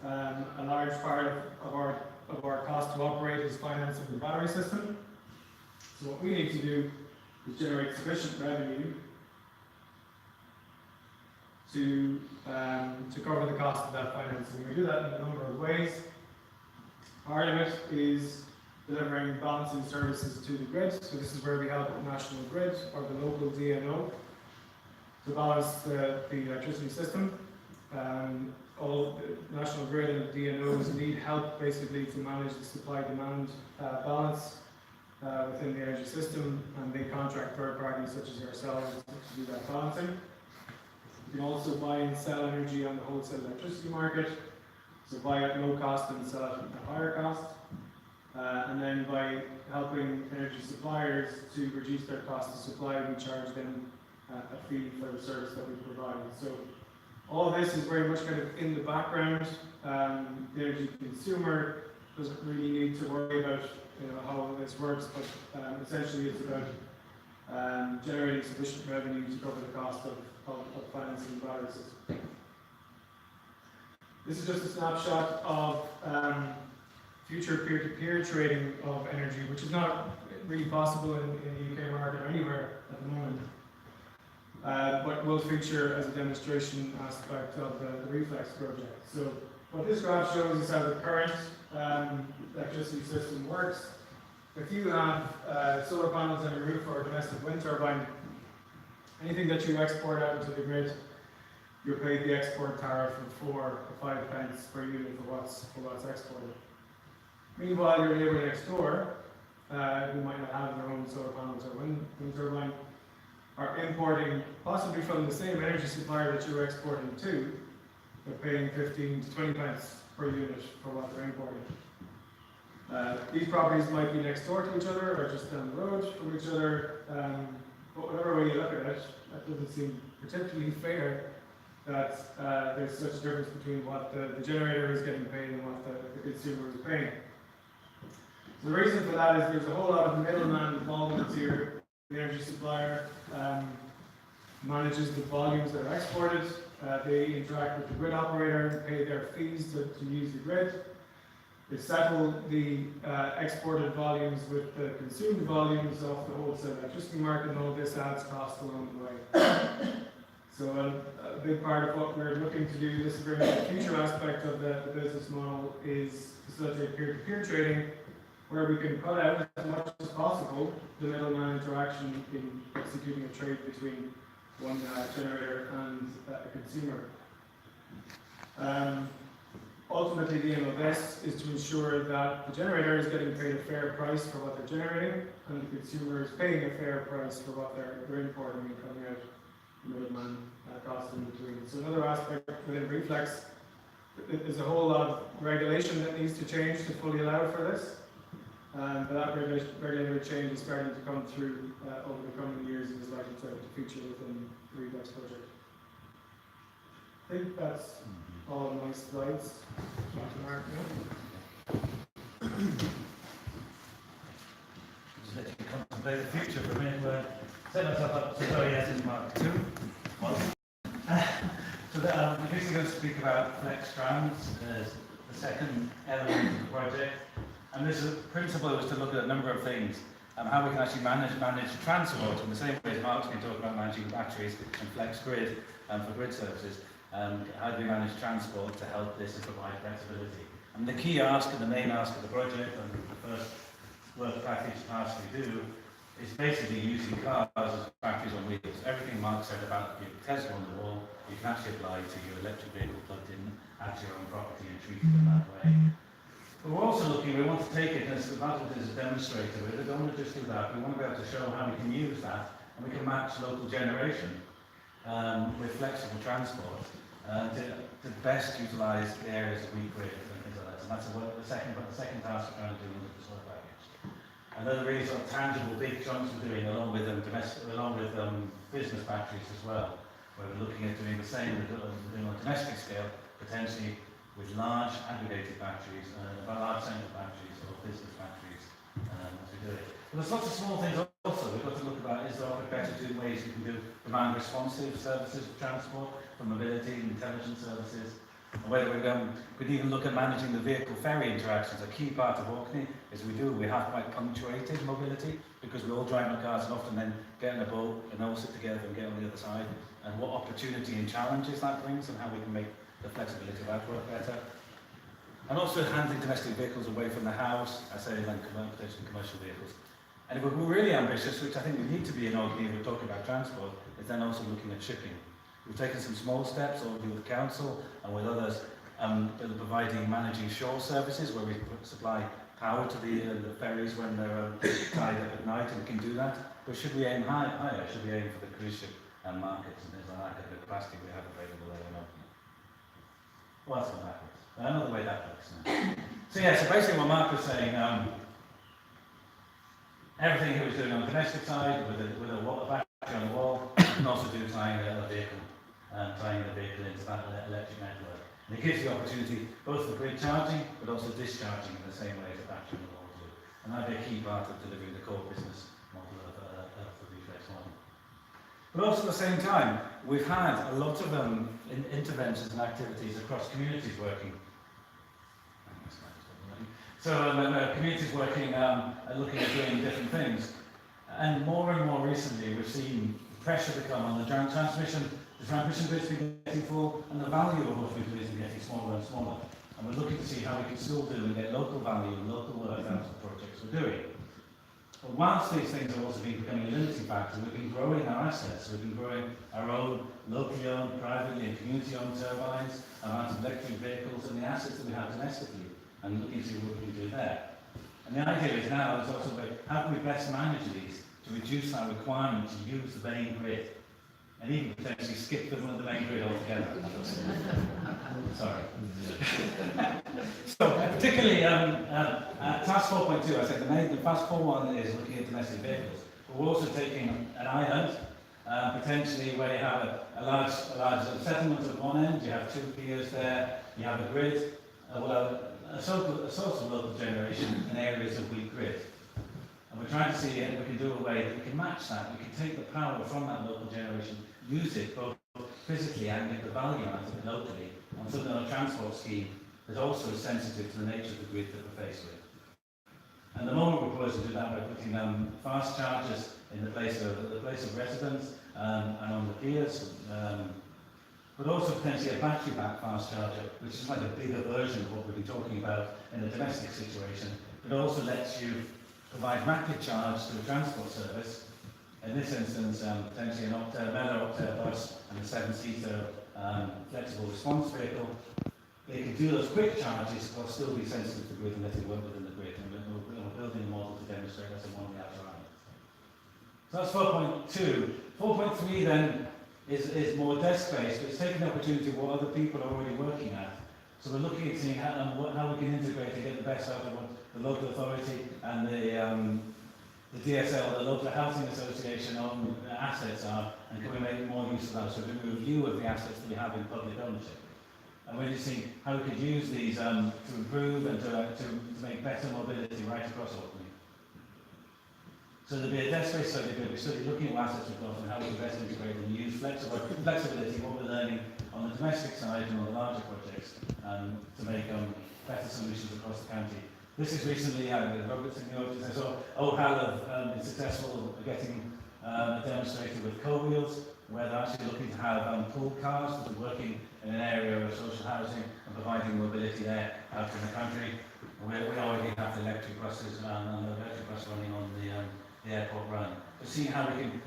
A large part of our cost to operate is financing the battery system. So what we need to do is generate sufficient revenue to cover the cost of that financing. We do that in a number of ways. Part of it is delivering balancing services to the grid. So this is where we help the national grid or the local DNO to balance the electricity system. all the National Grid and DNOs need help basically to manage the supply-demand balance within the energy system, and they contract third parties such as ourselves to do that balancing. You can also buy and sell energy on the wholesale electricity market, so buy at low cost and sell it at a higher cost. And then by helping energy suppliers to reduce their cost of supply, we charge them a fee for the service that we provide. So all of this is very much kind of in the background. The energy consumer doesn't really need to worry about how this works, but essentially it's about generating sufficient revenue to cover the cost of financing the battery system. This is just a snapshot of future peer-to-peer trading of energy, which is not really possible in the UK market or anywhere at the moment, but will feature as a demonstration aspect of the ReFLEX project. So what this graph shows is how the current electricity system works. If you have solar panels on your roof or a domestic wind turbine, anything that you export out into the grid, you're paid the export tariff of 4 or 5 pence per unit for what's exported. Meanwhile, your neighbour next door, who might not have their own solar panels or wind turbine, are importing possibly from the same energy supplier that you're exporting to. They're paying 15 to 20 pence per unit for what they're importing. These properties might be next door to each other or just down the road from each other, but whatever way you look at it, that doesn't seem particularly fair that there's such a difference between what the generator is getting paid and what the consumer is paying. So the reason for that is there's a whole lot of middleman involvement here. The energy supplier manages the volumes that are exported. They interact with the grid operator, pay their fees to use the grid. They settle the exported volumes with the consumed volumes off the wholesale electricity market, and all this adds cost along the way. So a big part of what we're looking to do, this is very much a future aspect of the business model, is facilitate peer-to-peer trading, where we can cut out as much as possible the middleman interaction in executing a trade between one generator and a consumer. Ultimately, the aim of this is to ensure that the generator is getting paid a fair price for what they're generating, and the consumer is paying a fair price for what they're importing and coming out the middleman cost in between. So another aspect within ReFLEX, there's a whole lot of regulation that needs to change to fully allow for this. But that regulatory change is starting to come through over the coming years and is likely to feature within the ReFLEX project. I think that's all of my slides. Mark, Just let you contemplate the future for a minute. We're setting ourselves up. So sorry, yes, it's Mark 2. So I'm basically going to speak about flex strands as the second element of the project. And this principle was to look at a number of things, how we can actually manage transport in the same way as Mark's been talking about managing batteries and flex grid for grid services. How do we manage transport to help this and provide flexibility? And the key ask and the main ask of the project, and the first work package task we do, is basically using cars as batteries on wheels. Everything Mark said about the Tesla on the wall, you can actually apply to your electric vehicle plugged in at your own property and treat it in that way. But we're also looking, we want to take it as a demonstrator. We don't want to just do that. We want to be able to show how we can use that, and we can match local generation with flexible transport to best utilise the areas that we created and things like that. And that's the second task we're trying to do with this work package. Another really sort of tangible big chunks we're doing along with business batteries as well, where we're looking at doing the same we're doing on a domestic scale, potentially with large aggregated batteries, large central batteries or business batteries as we do it. But there's lots of small things also we've got to look about. Is there better ways we can do demand responsive services of transport for mobility and intelligence services? And whether we could even look at managing the vehicle ferry interactions. A key part of Orkney is we have quite punctuated mobility because we all drive our cars and often then get in a boat and all sit together and get on the other side. And what opportunity and challenges that brings and how we can make the flexibility of that work better. And also handling domestic vehicles away from the house, I say like potentially commercial vehicles. And if we're really ambitious, which I think we need to be in Orkney if we're talking about transport, is then also looking at shipping. We've taken some small steps already with council and with others, managing shore services where we supply power to the ferries when they're tied up at night, and we can do that. But should we aim higher? Should we aim for the cruise ship and markets and things like that, the capacity we have available there in Orkney? Well, that's not backwards. I know the way that works now. So yeah, so basically what Mark was saying, everything he was doing on the domestic side with a battery on the wall, you can also do tying the vehicle into that electric network. And it gives the opportunity both for grid charging, but also discharging in the same way as a battery on the wall do. And that'd be a key part of delivering the core business model of the ReFLEX model. But also at the same time, we've had a lot of interventions and activities across communities working. So communities working, looking at doing different things. And more recently, we've seen pressure become on the transmission grids getting full, and the value of what we do is getting smaller and smaller. And we're looking to see how we can still do and get local value and local work out of the projects we're doing. But whilst these things have also been becoming a limiting factor, we've been growing our assets. We've been growing our own locally owned, privately and community-owned turbines, our electric vehicles, and the assets that we have domestically, and looking to see what we can do there. And the idea is now is also about how can we best manage these to reduce our requirement to use the main grid, and even potentially skip the main grid altogether. Sorry. So particularly task 4.2, I said the fast 4.1 is looking at domestic vehicles. But we're also taking an island, potentially where you have a large settlement at one end, you have two piers there, you have a grid, a source of local generation in areas of weak grid. And we're trying to see if we can do a way that we can match that. We can take the power from that local generation, use it both physically and get the value out of it locally, and something on a transport scheme that's also sensitive to the nature of the grid that we're faced with. And the moment we're proposing to do that by putting fast chargers in the place of residence and on the piers, but also potentially a battery-backed fast charger, which is like a bigger version of what we've been talking about in the domestic situation, but also lets you provide rapid charge to a transport service. In this instance, potentially an Optare bus and a 7-seater flexible response vehicle. They can do those quick charges while still be sensitive to the grid and let it work within the grid. And we're building a model to demonstrate that's a one we have to run. So that's 4.2. 4.3 then is more desk-based, but it's taking the opportunity of what other people are already working at. So we're looking at seeing how we can integrate and get the best out of what the local authority and the DSL, the local housing association own assets are, and can we make more use of that? So we do a review of the assets that we have in public ownership. And we're just seeing how we could use these to improve and to make better mobility right across Orkney. So there'll be a desk-based study, but we're study looking at what assets we've got and how we can best integrate and use flexibility, what we're learning on the domestic side and on the larger projects, to make better solutions across the county. This is recently, Robert's in the audience, I saw OHAL have been successful at getting a demonstrator with co-wheels, where they're actually looking to have pool cars that are working in an area of social housing and providing mobility there out in the country. We already have the electric buses and the electric bus running on the airport run. So seeing how we can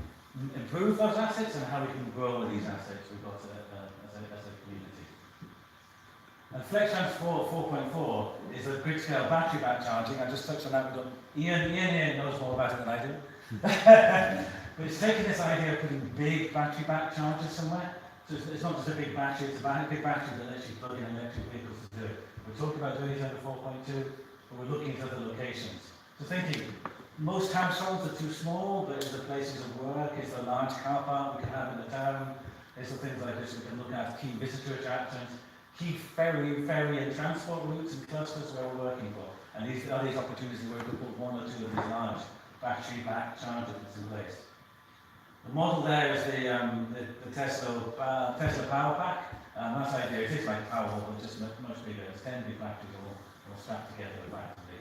improve those assets and how we can grow these assets we've got as a community. And FlexTrans 4.4 is a grid scale battery back charging. I just touched on that. Ian knows more about it than I do. But it's taking this idea of putting big battery back chargers somewhere. So it's not just a big battery, it's a big battery that lets you plug in electric vehicles to do it. We're talking about doing it under 4.2, but we're looking at other locations. So thinking, most households are too small, but is there places of work? Is there a large car park we can have in the town? Is there things like this we can look at, key visitor attractions, key ferry and transport routes and clusters where we're working for. And these are these opportunities where we can put one or two of these large battery-backed chargers in place. The model there is the Tesla Power Pack. That's the idea. It is like Powerwall, but just much bigger. It's 10 big batteries all strapped together effectively.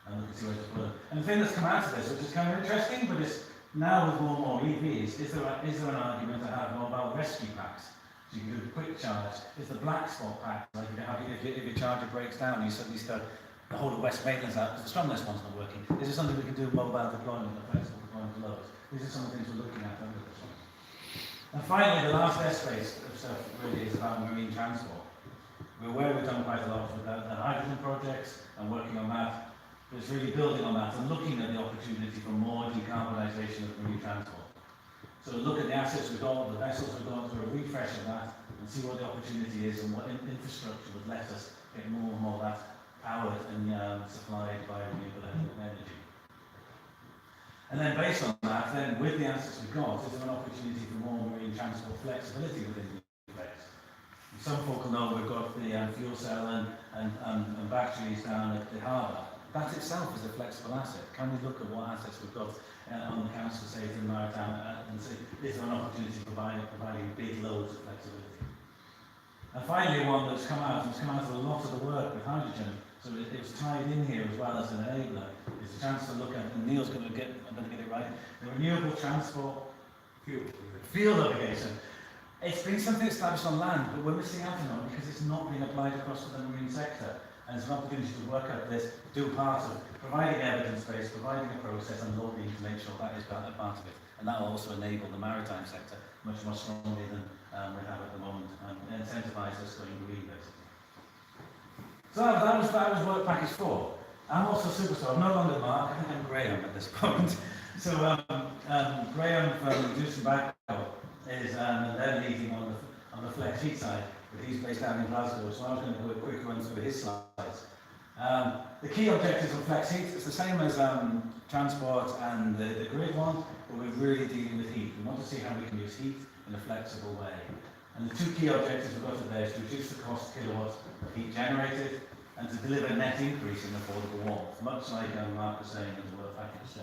And we can see where to put them. And the thing that's come out of this, which is kind of interesting, but it's now with more and more EVs, is there an argument to have mobile rescue packs? So you can do a quick charge. It's the black spot pack. Like if your charger breaks down, you suddenly start the whole of West Maitland's out because the stromless one's not working. This is something we can do mobile deployment, or flexible deployment loads. These are some of the things we're looking at under this one. And finally, the last airspace of stuff really is about marine transport. We're aware we've done quite a lot with the hydrogen projects and working on that, but it's really building on that and looking at the opportunity for more decarbonisation of marine transport. So look at the assets we've got, the vessels we've got, do a refresh of that and see what the opportunity is and what infrastructure would let us get more and more of that powered and supplied by renewable energy. And then based on that, then with the assets we've got, is there an opportunity for more marine transport flexibility within ReFLEX? Some folk will know we've got the fuel cell and batteries down at the harbour. That itself is a flexible asset. Can we look at what assets we've got on the council, say, in maritime, and see is there an opportunity for providing big loads of flexibility? And finally, one that's come out, and it's come out of a lot of the work with hydrogen, so it was tied in here as well as an enabler, is the chance to look at, and Neil's going to get, I'm going to get it right, the renewable transport fuel obligation. It's been something established on land, but we're missing out on it because it's not been applied across to the marine sector. And it's an opportunity to work out this, do part of providing evidence base, providing a process and lobbying to make sure that is part of it. And that will also enable the maritime sector much more strongly than we have at the moment and incentivise us going green basically. So that was work package 4. I'm also superstar, I'm no longer Mark, I think I'm Graham at this point. So Graham from Deuce Backhoe is they're leading on the flex heat side, but he's based down in Glasgow, so I was going to do a quick run through his slides. The key objectives of flex heat is the same as transport and the grid one, but we're really dealing with heat. We want to see how we can use heat in a flexible way. And the 2 key objectives we've got today is to reduce the cost per kilowatt of heat generated and to deliver a net increase in affordable warmth, much like Mark was saying in the work package 3.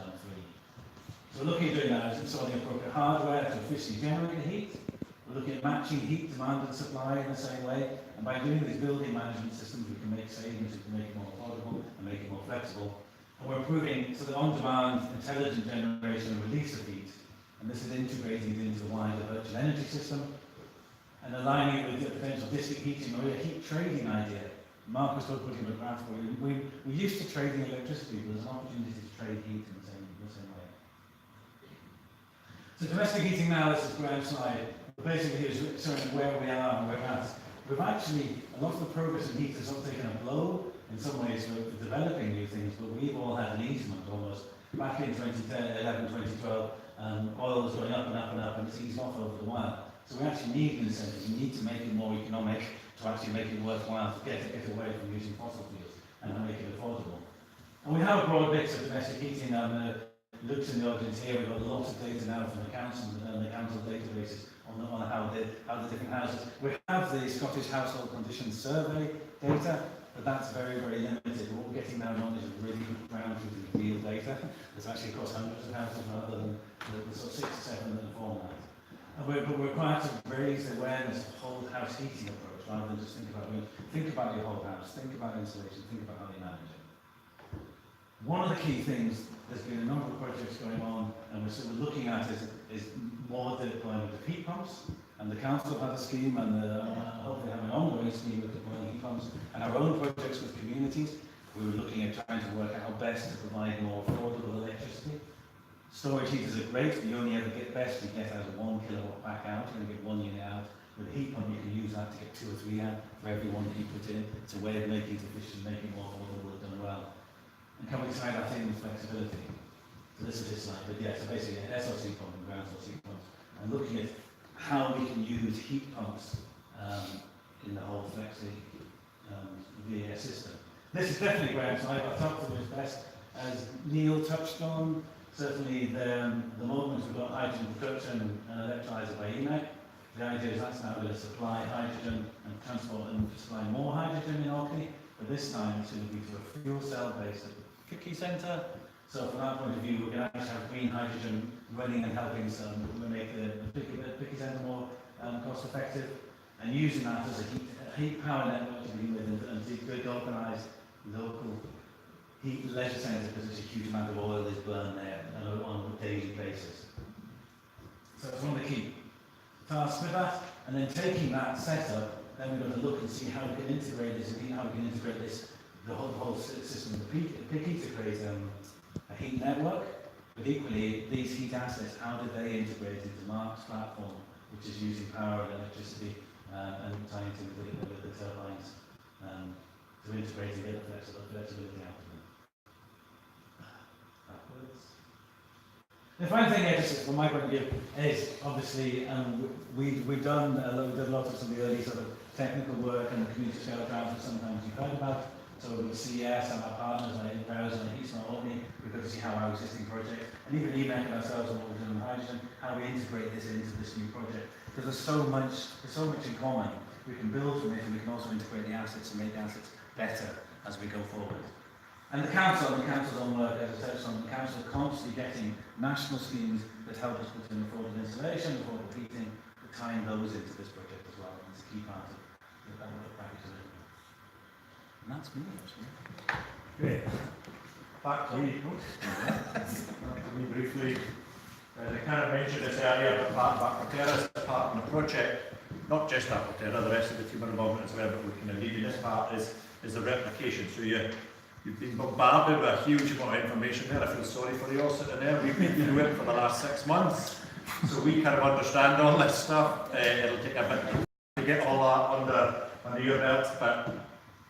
So we're looking at doing that is installing appropriate hardware to efficiently generate the heat. We're looking at matching heat demand and supply in the same way, and by doing these building management systems we can make savings, we can make it more affordable and make it more flexible. And we're improving so the on-demand intelligent generation and release of heat, and this is integrated into the wider virtual energy system and aligning it with the potential district heating or a heat trading idea. Mark was talking about a graph where we used to trading electricity, but there's an opportunity to trade heat in the same way. So domestic heating now, this is Graham's slide. Basically, here's showing where we are and where we're at. We've actually, a lot of the progress in heat has sort of taken a blow. In some ways, we're developing new things, but we've all had an easement almost. Back in 2011, 2012, oil was going up and up and up, and it's eased off over the while. So we actually need an incentive. We need to make it more economic to actually make it worthwhile to get away from using fossil fuels and to make it affordable. And we have a broad mix of domestic heating. Looks in the audience here, we've got a lot of data now from the council and the council databases on how the different houses. We have the Scottish Household Conditions Survey data, but that's very, very limited. What we're getting now is really good ground truth and real data. It's actually across hundreds of houses rather than the sort of 6 or 7 that inform that. And we're required to raise awareness of whole house heating approach rather than just think about your whole house, think about insulation, think about how you manage it. One of the key things, there's been a number of projects going on, and we're looking at is more deployment of heat pumps. And the council have a scheme, and hopefully have an ongoing scheme of deploying heat pumps, and our own projects with communities. We were looking at trying to work out how best to provide more affordable electricity. Storage heaters are great, but you only ever get best, you get out of 1 kilowatt back out, you only get 1 unit out. With a heat pump, you can use that to get 2 or 3 out for every one that you put in. It's a way of making it efficient, making it more affordable, done well. And can we tie that in with flexibility? So this is his slide, but yeah, so basically an SLC pump and ground source heat pumps, and looking at how we can use heat pumps in the whole flexi VAS system. This is definitely Graham's slide. I've talked to him as best as Neil touched on. Certainly the moment we've got hydrogen production and electrolyzer by EMEC. The idea is that's now going to supply hydrogen and transport and supply more hydrogen in Orkney, but this time it's going to be through a fuel cell based at the Picky Centre. So from that point of view, we're going to actually have green hydrogen running and helping make the Picky Centre more cost effective, and using that as a heat power network to begin with, and to good organised local heat leisure centre, because there's a huge amount of oil is burned there on a daily basis. So it's one of the key tasks with that, and then taking that setup, then we're going to look and see how we can integrate this, and how we can integrate this, the whole system of the Picky to create a heat network, but equally these heat assets, how do they integrate into Mark's platform which is using power and electricity and tying into the turbines to integrate and get the flexibility out of them. The final thing, just from my point of view, is obviously we've done a lot of some of the early sort of technical work and the community scale trials that sometimes you've heard about. So with CES and our partners like Browse and Eastern Orkney, we've got to see how our existing project, and even EMEC and ourselves and what we're doing in hydrogen, how we integrate this into this new project. Because there's so much in common. We can build from it, and we can also integrate the assets and make the assets better as we go forward. And the council's own work, as I touched on, the council are constantly getting national schemes that help us put in affordable installation, affordable heating, but tying those into this project as well. And it's a key part of the package. And that's me, actually. Great. Back to me. Briefly. I kind of mentioned this earlier, but part of Aquaterra is part of the project, not just Aquaterra, the rest of the team are involved as well, but we can lead in this part is the replication. So you've been bombarded with a huge amount of information there. I feel sorry for you all sitting there. We've been through it for the last 6 months, so we kind of understand all this stuff. It'll take a bit to get all that under your belt, but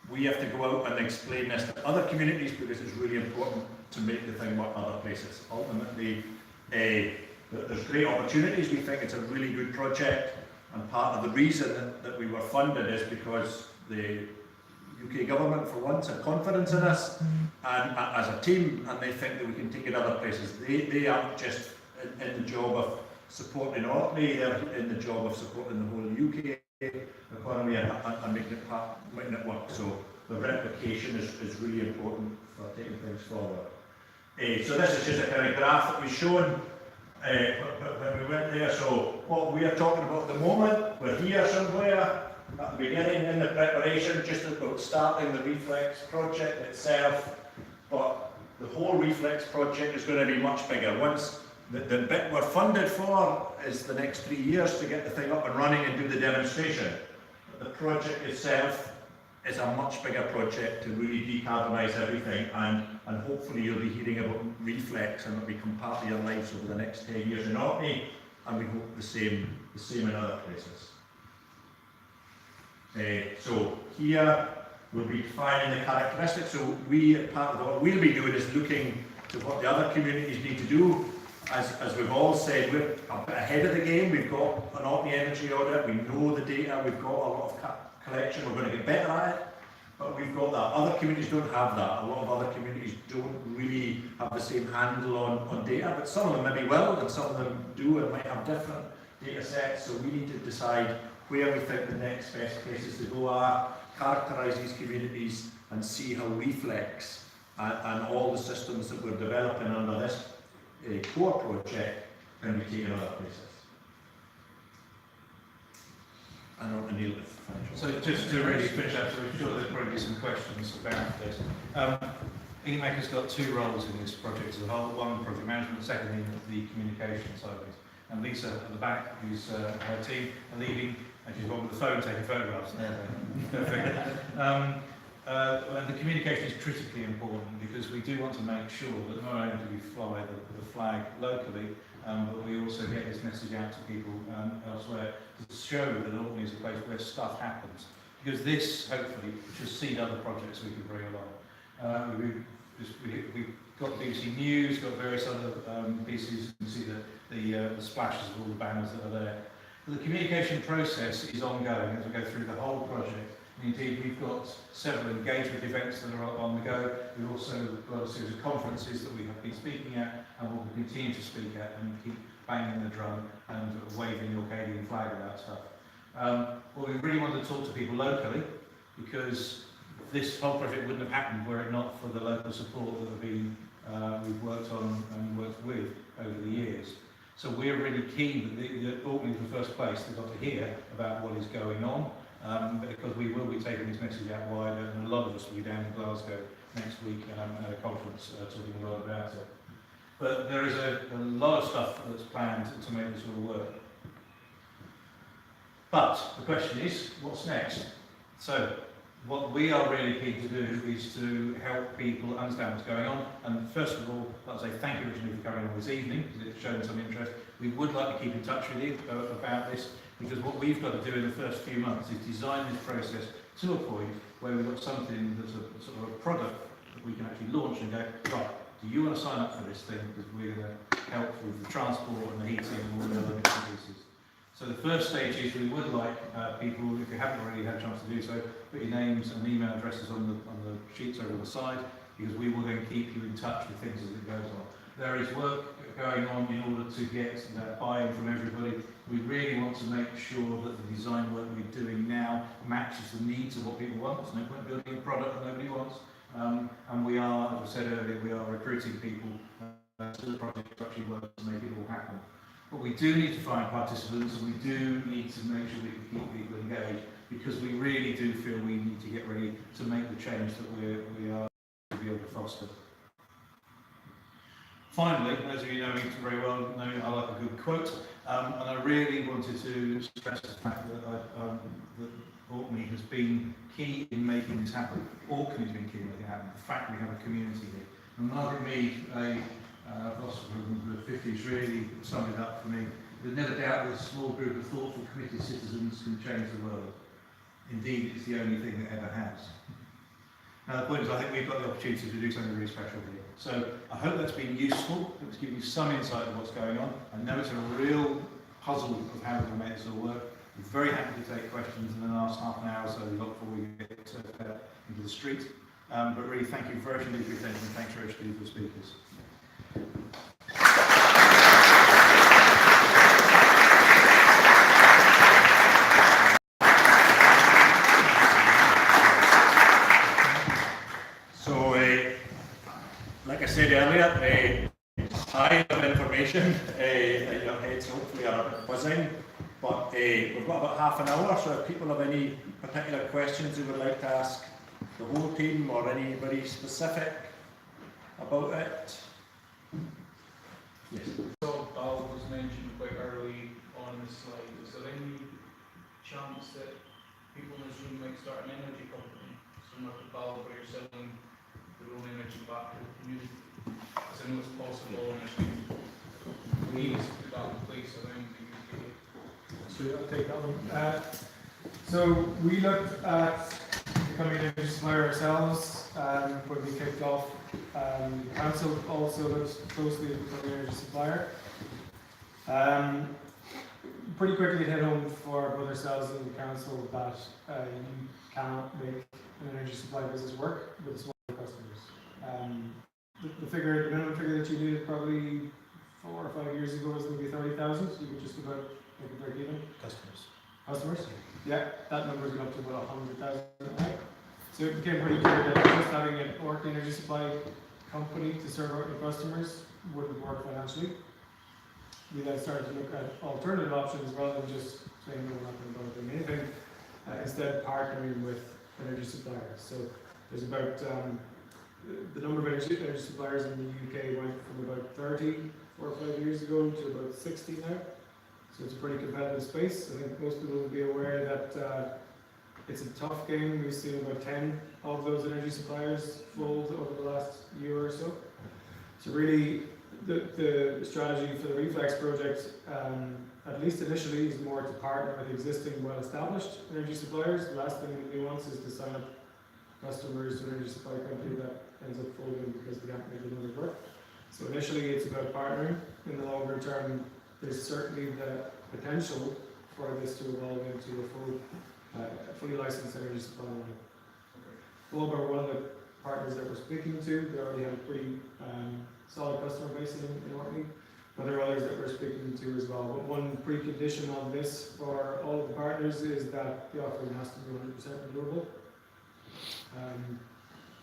we have to go out and explain this to other communities because it's really important to make the thing work other places. Ultimately, there's great opportunities. We think it's a really good project, and part of the reason that we were funded is because the UK government, for once, had confidence in us and as a team, and they think that we can take it other places. They aren't just in the job of supporting Orkney, they're in the job of supporting the whole UK economy and making it work. So the replication is really important for taking things forward. So this is just a kind of graph that we've shown when we went there. So what we are talking about at the moment, we're here somewhere at the beginning in the preparation, just about starting the ReFLEX project itself. But the whole ReFLEX project is going to be much bigger. Once the bit we're funded for is the next 3 years to get the thing up and running and do the demonstration. But the project itself is a much bigger project to really decarbonise everything, and hopefully you'll be hearing about ReFLEX and it'll become part of your lives over the next 10 years in Orkney, and we hope the same in other places. So here we'll be defining the characteristics. So part of what we'll be doing is looking to what the other communities need to do. As we've all said, we're a bit ahead of the game. We've got an Orkney energy audit, we know the data, we've got a lot of collection, we're going to get better at it, but we've got that. Other communities don't have that. A lot of other communities don't really have the same handle on data, but some of them maybe will, and some of them do and might have different data sets. So we need to decide where we think the next best places to go are, characterise these communities and see how ReFLEX and all the systems that we're developing under this core project can be taken other places. I don't know, Neil, so just to really finish up, so I'm sure there'll probably be some questions about this. EMEC has got 2 roles in this project as a whole, one project management, secondly the communication side of it. And Lisa at the back, who's her team, are leading, and she's on with the phone taking photographs. Perfect. And the communication is critically important because we do want to make sure that not only do we fly the flag locally, but we also get this message out to people elsewhere to show that Orkney is a place where stuff happens. Because this, hopefully, should seed other projects we can bring along. We've got BBC News, got various other pieces. You can see the splashes of all the banners that are there. But the communication process is ongoing as we go through the whole project. And indeed, we've got several engagement events that are on the go. We've also got a series of conferences that we have been speaking at and will continue to speak at, and keep banging the drum and waving the Orcadian flag about stuff. Well, we really want to talk to people locally, because this whole project wouldn't have happened were it not for the local support that have been, we've worked on and worked with over the years. So we're really keen that Orkney is the first place they've got to hear about what is going on, because we will be taking this message out wider, and a lot of us will be down in Glasgow next week at a conference talking a lot about it. But there is a lot of stuff that's planned to make this all work. But the question is, what's next? So what we are really keen to do is to help people understand what's going on, and first of all, like I say thank you originally for coming on this evening, because it's shown some interest. We would like to keep in touch with you about this, because what we've got to do in the first few months is design this process to a point where we've got something that's a sort of a product that we can actually launch and go, right, do you want to sign up for this thing, because we're going to help with the transport and the heating and all the other bits and pieces. So the first stage is we would like people, if you haven't already had a chance to do so, put your names and email addresses on the sheets over the side, because we will then keep you in touch with things as it goes on. There is work going on in order to get that buy-in from everybody. We really want to make sure that the design work we're doing now matches the needs of what people want. There's no point building a product that nobody wants. And we are, as I said earlier, we are recruiting people to the project to actually work to make it all happen. But we do need to find participants, and we do need to make sure we can keep people engaged, because we really do feel we need to get ready to make the change that we are to be able to foster. Finally, those of you know me very well know I like a good quote, and I really wanted to stress the fact that, that Orkney has been key in making this happen. Orkney has been key in making it happen. The fact we have a community here. And Margaret Mead, a philosopher from the 50s, really summed it up for me. There's never doubt that a small group of thoughtful, committed citizens can change the world. Indeed, it's the only thing that ever has. Now the point is, I think we've got the opportunity to do something really special here. So I hope that's been useful. It's given you some insight of what's going on. I know it's a real puzzle of how we're going to make this all work. I'm very happy to take questions in the last half an hour or so before we get into the street. But really, thank you very much for your attention, and thanks very much to the speakers. So, like I said earlier, high of information, your heads hopefully are a bit buzzing, but we've got about half an hour, so if people have any particular questions they would like to ask the whole team or anybody specific about it. Yes. So Bal was mentioned quite early on the slide. Is there any chance that people in this room might start an energy company, similar to Bal, where you're selling their own energy back to the community? Because I know it's possible and there's ways to put that in place around the UK. So I'll take that one. So we looked at becoming an energy supplier ourselves when we kicked off. The council also looks closely at becoming an energy supplier. Pretty quickly it hit home for both ourselves and the council that you cannot make an energy supply business work with smaller customers. The minimum figure that you needed probably 4 or 5 years ago was maybe 30,000. You could just about make a break even. Customers? Yeah, that number's gone up to about 100,000 now. So it became pretty clear that just having an Orkney energy supply company to serve Orkney customers wouldn't work financially. We then started to look at alternative options rather than just saying no, we're not going to bother doing anything. Instead, partnering with energy suppliers. So there's about the number of energy suppliers in the UK went from about 30 4 or 5 years ago to about 60 now. So it's a pretty competitive space. I think most people will be aware that it's a tough game. We've seen about 10 of those energy suppliers fold over the last year or so. So really, the strategy for the ReFLEX project, at least initially, is more to partner with existing well-established energy suppliers. The last thing anybody wants is to sign up customers to an energy supply company that ends up folding because they can't make the numbers work. So initially, it's about partnering. In the longer term, there's certainly the potential for this to evolve into a fully licensed energy supply line. Volvo are one of the partners that we're speaking to. They already have a pretty solid customer base in Orkney, but there are others that we're speaking to as well. But one precondition on this for all of the partners is that the offering has to be 100% renewable.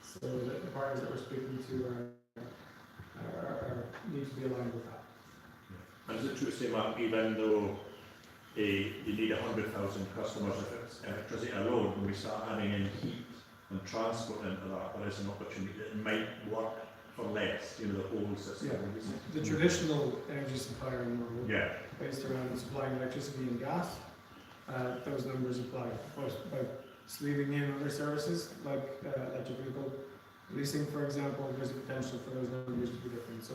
So that the partners that we're speaking to need to be aligned with that. And is it true to say, Mark, even though you need 100,000 customers, if it's electricity alone, when we start adding in heat and transport into that, there is an opportunity that it might work for less, the whole system. Yeah. The traditional energy supplier in the world, based around supplying electricity and gas, those numbers apply. But by sleeving in other services like electric vehicle leasing, for example, there's a potential for those numbers to be different. So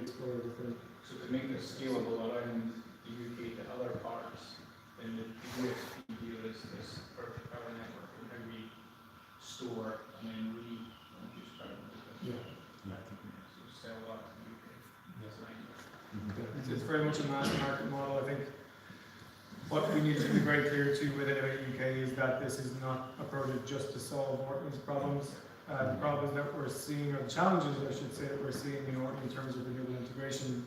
explore different. So to make this scalable around the UK to other parts, then the USP here is this perfect power network and how we store and then reproduce power. Yeah. So sell that to the UK. That's nice. It's very much a mass market model. I think what we need to be very clear to with Innovate UK is that this is not a project just to solve Orkney's problems. The problems that we're seeing, or the challenges I should say, that we're seeing in Orkney in terms of renewable integration,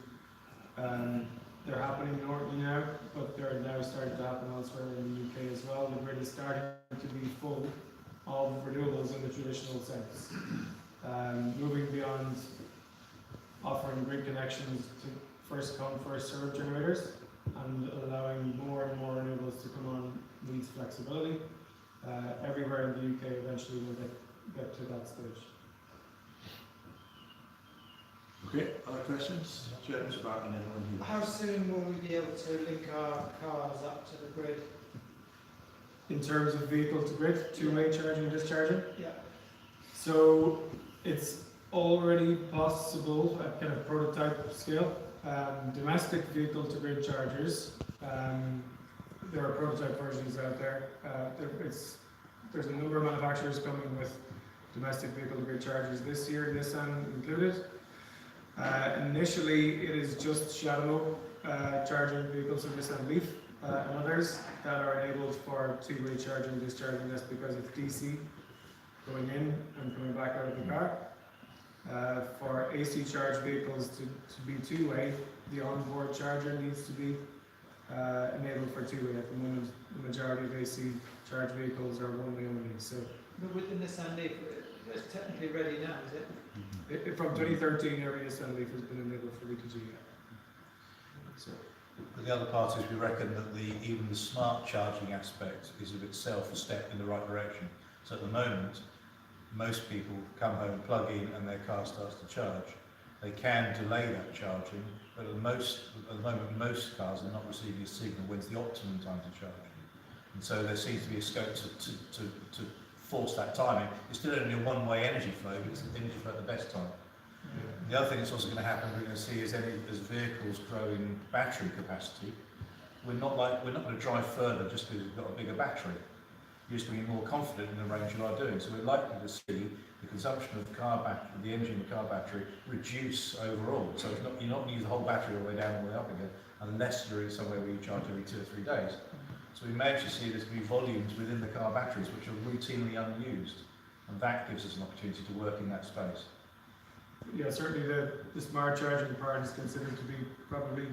they're happening in Orkney now, but they're now starting to happen elsewhere in the UK as well. The grid is starting to be full of renewables in the traditional sense. Moving beyond offering grid connections to first come, first served generators, and allowing more and more renewables to come on needs flexibility. Everywhere in the UK eventually will get to that stage. Okay, other questions? Jeremy's back and then on you. How soon will we be able to link our cars up to the grid? In terms of vehicle to grid, two-way charging, discharging. Yeah. So it's already possible at kind of prototype scale. Domestic vehicle to grid chargers, there are prototype versions out there. There's a number of manufacturers coming with domestic vehicle to grid chargers this year, Nissan included. Initially, it is just shadow charging vehicles, so Nissan Leaf and others that are enabled for two-way charging, discharging. That's because it's DC going in and coming back out of the car. For AC charge vehicles to be two-way, the onboard charger needs to be enabled for two-way. At the moment, the majority of AC charge vehicles are one-way only. So, But with the Nissan Leaf, it's technically ready now, is it? from 2013, every Nissan Leaf has been enabled for V2G. So, But the other part is we reckon that even the smart charging aspect is of itself a step in the right direction. So at the moment, most people come home, plug in, and their car starts to charge. They can delay that charging, but at the moment, most cars are not receiving a signal when's the optimum time to charge. And so there seems to be a scope to force that timing. It's still only a one-way energy flow, but it's an energy flow at the best time. The other thing that's also going to happen, we're going to see, is as vehicles grow in battery capacity, we're not going to drive further just because we've got a bigger battery. You're just going to be more confident in the range you are doing. So we're likely to see the consumption of the energy in the car battery reduce overall. So you're not going to use the whole battery all the way down and all the way up again, unless you're in somewhere where you charge every 2 or 3 days. So we may actually see there's going to be volumes within the car batteries which are routinely unused, and that gives us an opportunity to work in that space. yeah, certainly the smart charging part is considered to be probably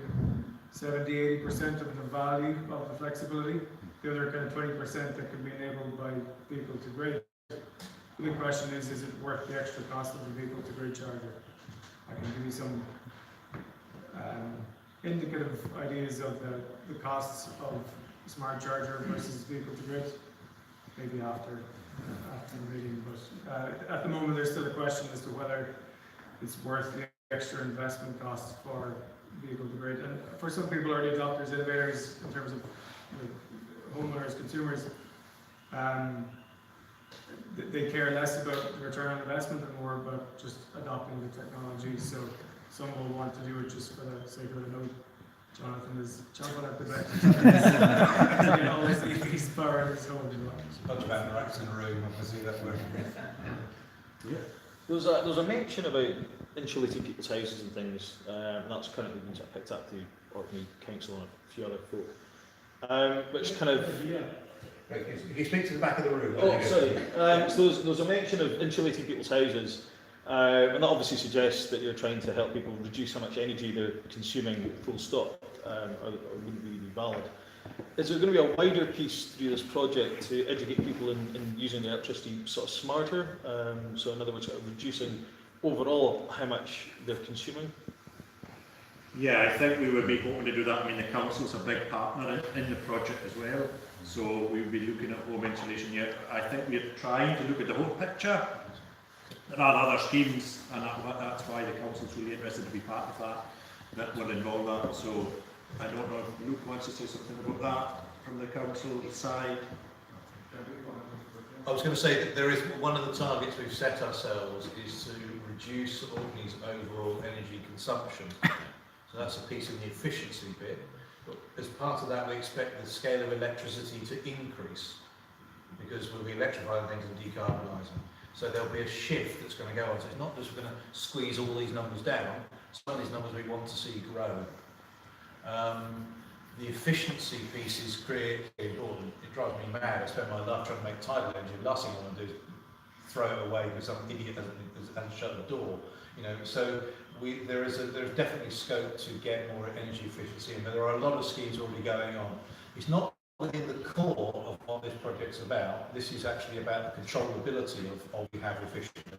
70–80% of the value of the flexibility. The other kind of 20% that can be enabled by vehicle to grid. The big question is it worth the extra cost of the vehicle to grid charger? I can give you some indicative ideas of the costs of smart charger versus vehicle to grid, maybe after the meeting. But at the moment, there's still a question as to whether it's worth the extra investment costs for vehicle to grid. And for some people, early adopters, innovators, in terms of homeowners, consumers, they care less about the return on investment and more about just adopting the technology. So some will want to do it just for the sake of it. I know Jonathan is chomping at the bit. You know, he's powering his home as well. There's a bunch of anoraks in the room, I can see that working. Yeah. There's a mention about insulating people's houses and things, and that's currently been sort of picked up to Orkney Council and a few other folk, which kind of... If you speak to the back of the room. Oh, sorry. So there's a mention of insulating people's houses, and that obviously suggests that you're trying to help people reduce how much energy they're consuming, full stop, or wouldn't really be valid. Is there going to be a wider piece through this project to educate people in using electricity sort of smarter? So in other words, sort of reducing overall how much they're consuming? Yeah, I think we would be hoping to do that. I mean, the council's a big partner in the project as well, so we would be looking at home insulation. Yeah, I think we're trying to look at the whole picture. There are other schemes, and that's why the council's really interested to be part of that we're involved in that. So I don't know if Luke wants to say something about that from the council side. I was going to say that there is one of the targets we've set ourselves is to reduce Orkney's overall energy consumption. So that's a piece of the efficiency bit. But as part of that, we expect the scale of electricity to increase because we'll be electrifying things and decarbonising. So there'll be a shift that's going to go on. So it's not just we're going to squeeze all these numbers down. Some of these numbers we want to see grow. The efficiency piece is critically important. It drives me mad. I spend my life trying to make tidal energy. The last thing I want to do is throw it away because some idiot hasn't shut the door. You know, so there's definitely scope to get more energy efficiency, and there are a lot of schemes already going on. It's not within the core of what this project's about. This is actually about the controllability of what we have efficiently.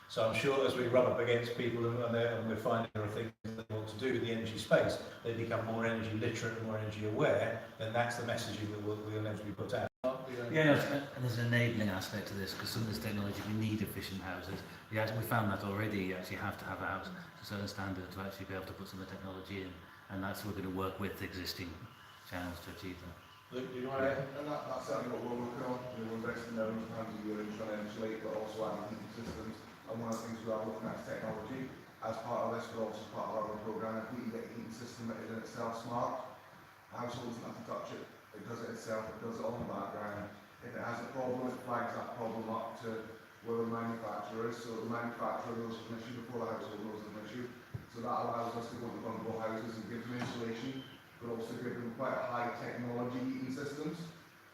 So I'm sure as we rub up against people and we're finding there are things that they want to do with the energy space, they become more energy literate and more energy aware, then that's the messaging that we'll inevitably put out. Yeah, and there's an enabling aspect to this, because some of this technology, we need efficient houses. We found that already. You actually have to have a house to a certain standard to actually be able to put some of the technology in, and that's we're going to work with existing channels to achieve that. Luke, do you want to? And that's certainly what we're working on. We're investing in times of year in trying to insulate, but also adding heating systems. And one of the things we are looking at is technology. As part of this, but also part of our own programme, if we can get a heating system that is in itself smart, households don't have to touch it. It does it itself, it does it on the background. If it has a problem, it flags that problem up to where the manufacturer is. So the manufacturer knows it's an issue before the household knows it's an issue. So that allows us to go into bungalow houses and give them insulation, but also give them quite high technology heating systems,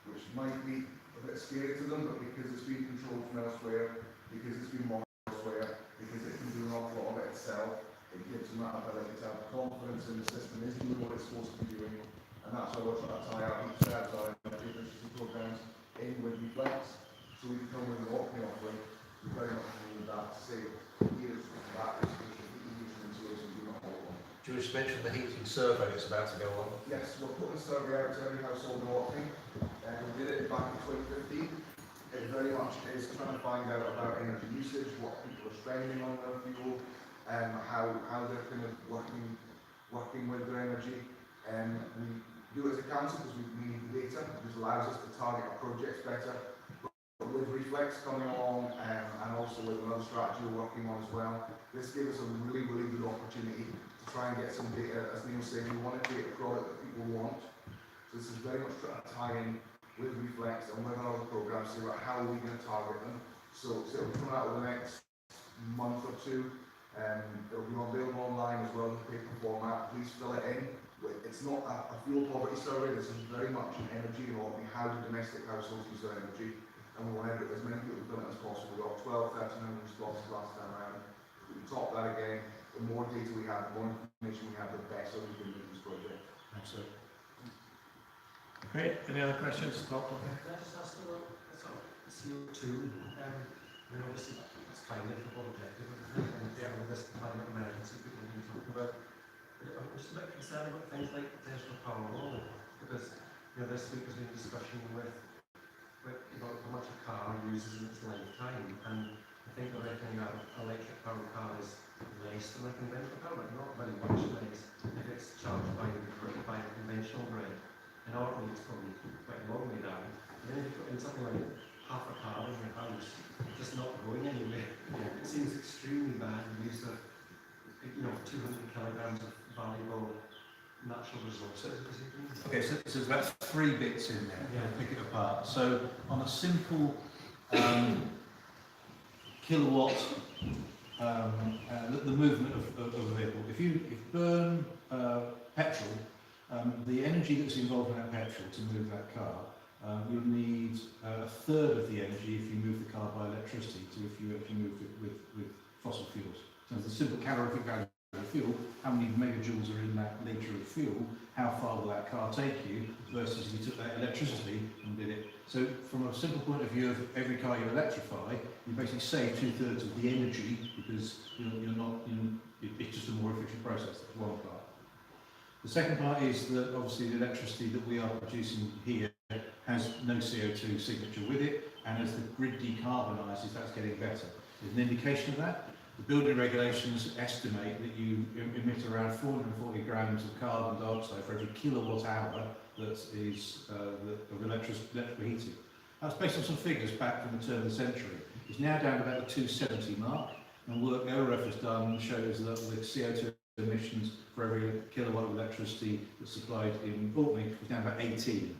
which might be a bit scary to them, but because it's been controlled from elsewhere, because it's been monitored elsewhere, because it can do an awful lot of it itself, it gives them that ability to have confidence in the system is doing what it's supposed to be doing. And that's why we're trying to tie our heat service, our energy efficiency programmes in with ReFLEX. So we've come with an Orkney offering. We very much need that to say, here's that insulation, do not hold on. Do you wish to mention the heating survey that's about to go on? Yes, we're putting a survey out to every household in Orkney. We did it back in 2015. It very much is trying to find out about energy usage, what people are spending on their fuel, how they're kind of working with their energy. We do it as a council because we need the data. It just allows us to target our projects better. But with ReFLEX coming along and also with another strategy we're working on as well, this gives us a really, really good opportunity to try and get some data. As Neil said, we want to create a product that people want. So this is very much trying to tie in with ReFLEX and with our other programs, see about how are we going to target them. So it'll come out over the next month or two. It'll be available online as well in paper format. Please fill it in. It's not a fuel poverty survey. This is very much an energy and how do domestic households use their energy. And we want to get as many people to fill it as possible. We got 1,200, 1,300 responses last time around. We can top that again. The more data we have, the more information we have, the better we can do this project. Absolutely. Great. Any other questions? Can I just ask about sort of CO2? Obviously it's climate objective, and this climate emergency people have been talking about. I'm just a bit concerned about things like potential power law, because this week there's been a discussion with about how much a car uses in its lifetime, and I think the reckoning that an electric powered car is less than a conventional car, but not very much less if it's charged by a conventional grid. In Orkney it's probably quite a long way down. And then if you put in something like half a car in your house, it's just not going anywhere. It seems extremely bad use of 200 kilograms of valuable natural resources. Okay, so there's about 3 bits in there. Yeah. Pick it apart. So on a simple kilowatt, the movement of a vehicle. If you burn petrol, the energy that's involved in that petrol to move that car, you'll need a third of the energy if you move the car by electricity to if you actually move it with fossil fuels. So the simple calorific value of fuel, how many megajoules are in that litre of fuel, how far will that car take you, versus if you took that electricity and did it. So from a simple point of view of every car you electrify, you basically save 2/3 of the energy because it's just a more efficient process. That's one part. The second part is that obviously the electricity that we are producing here has no CO2 signature with it, and as the grid decarbonises, that's getting better. There's an indication of that. The building regulations estimate that you emit around 440 grams of carbon dioxide for every kilowatt hour that is of electrical heating. That's based on some figures back from the turn of the century. It's now down to about the 270 mark. And work OREF has done shows that the CO2 emissions for every kilowatt of electricity that's supplied in Orkney is down about 18.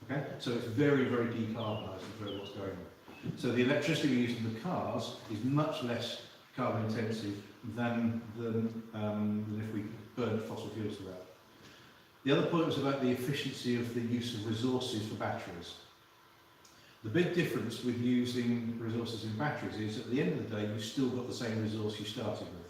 Okay, so it's very, very decarbonised for what's going on. So the electricity we use in the cars is much less carbon intensive than if we burned fossil fuels for that. The other point was about the efficiency of the use of resources for batteries. The big difference with using resources in batteries is at the end of the day you've still got the same resource you started with.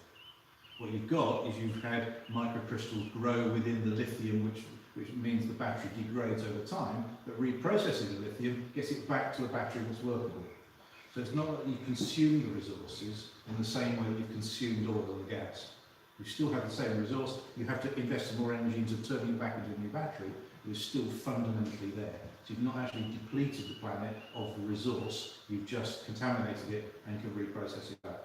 What you've got is you've had microcrystals grow within the lithium, which means the battery degrades over time, but reprocessing the lithium gets it back to a battery that's workable. So it's not that you consume the resources in the same way that you've consumed oil and gas. You still have the same resource, you have to invest more energy into turning it back into a new battery, but it's still fundamentally there. So you've not actually depleted the planet of the resource, you've just contaminated it and can reprocess it back.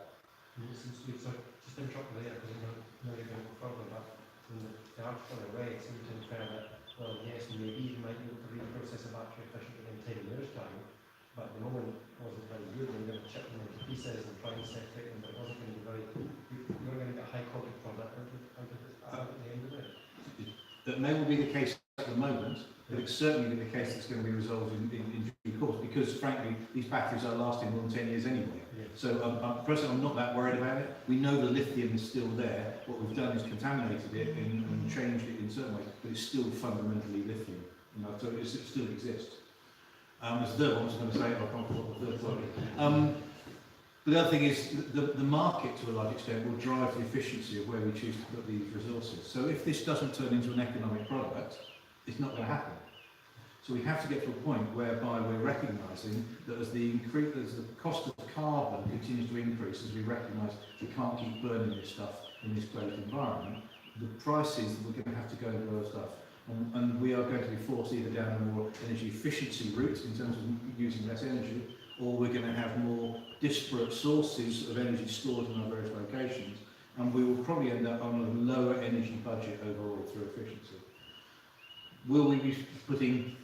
Just interrupt there, because I'm going to go further, but from the article I read, it seemed to infer that, well, yes, maybe you might be able to reprocess a battery efficiently in 10 years' time, but at the moment it wasn't very good. They were going to chip them into pieces and try and separate them, but it wasn't going to be very, you weren't going to get a high quality product out at the end of it. That may well be the case at the moment, but it's certainly the case that's going to be resolved in due course, because frankly these batteries are lasting more than 10 years anyway. So personally I'm not that worried about it. We know the lithium is still there. What we've done is contaminated it and changed it in certain ways, but it's still fundamentally lithium. So it still exists. There's a third one I was going to say, I can't remember what the third one. But the other thing is the market to a large extent will drive the efficiency of where we choose to put these resources. So if this doesn't turn into an economic product, it's not going to happen. So we have to get to a point whereby we're recognising that as the cost of carbon continues to increase, as we recognise we can't keep burning this stuff in this closed environment, the prices we're going to have to go into other stuff. And we are going to be forced either down a more energy efficiency route in terms of using less energy, or we're going to have more disparate sources of energy stored in our various locations, and we will probably end up on a lower energy budget overall through efficiency. Will we be putting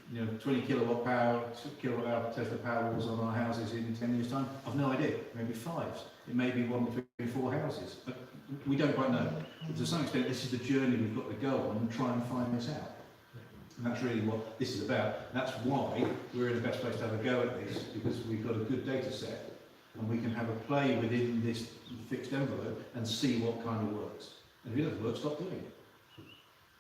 20 kilowatt hour Tesla Powerwalls on our houses in 10 years' time? I've no idea. Maybe 5. It may be one between 4 houses. But we don't quite know. But to some extent, this is the journey we've got to go on and try and find this out. And that's really what this is about. That's why we're in the best place to have a go at this, because we've got a good data set and we can have a play within this fixed envelope and see what kind of works. And if it doesn't work, stop doing it.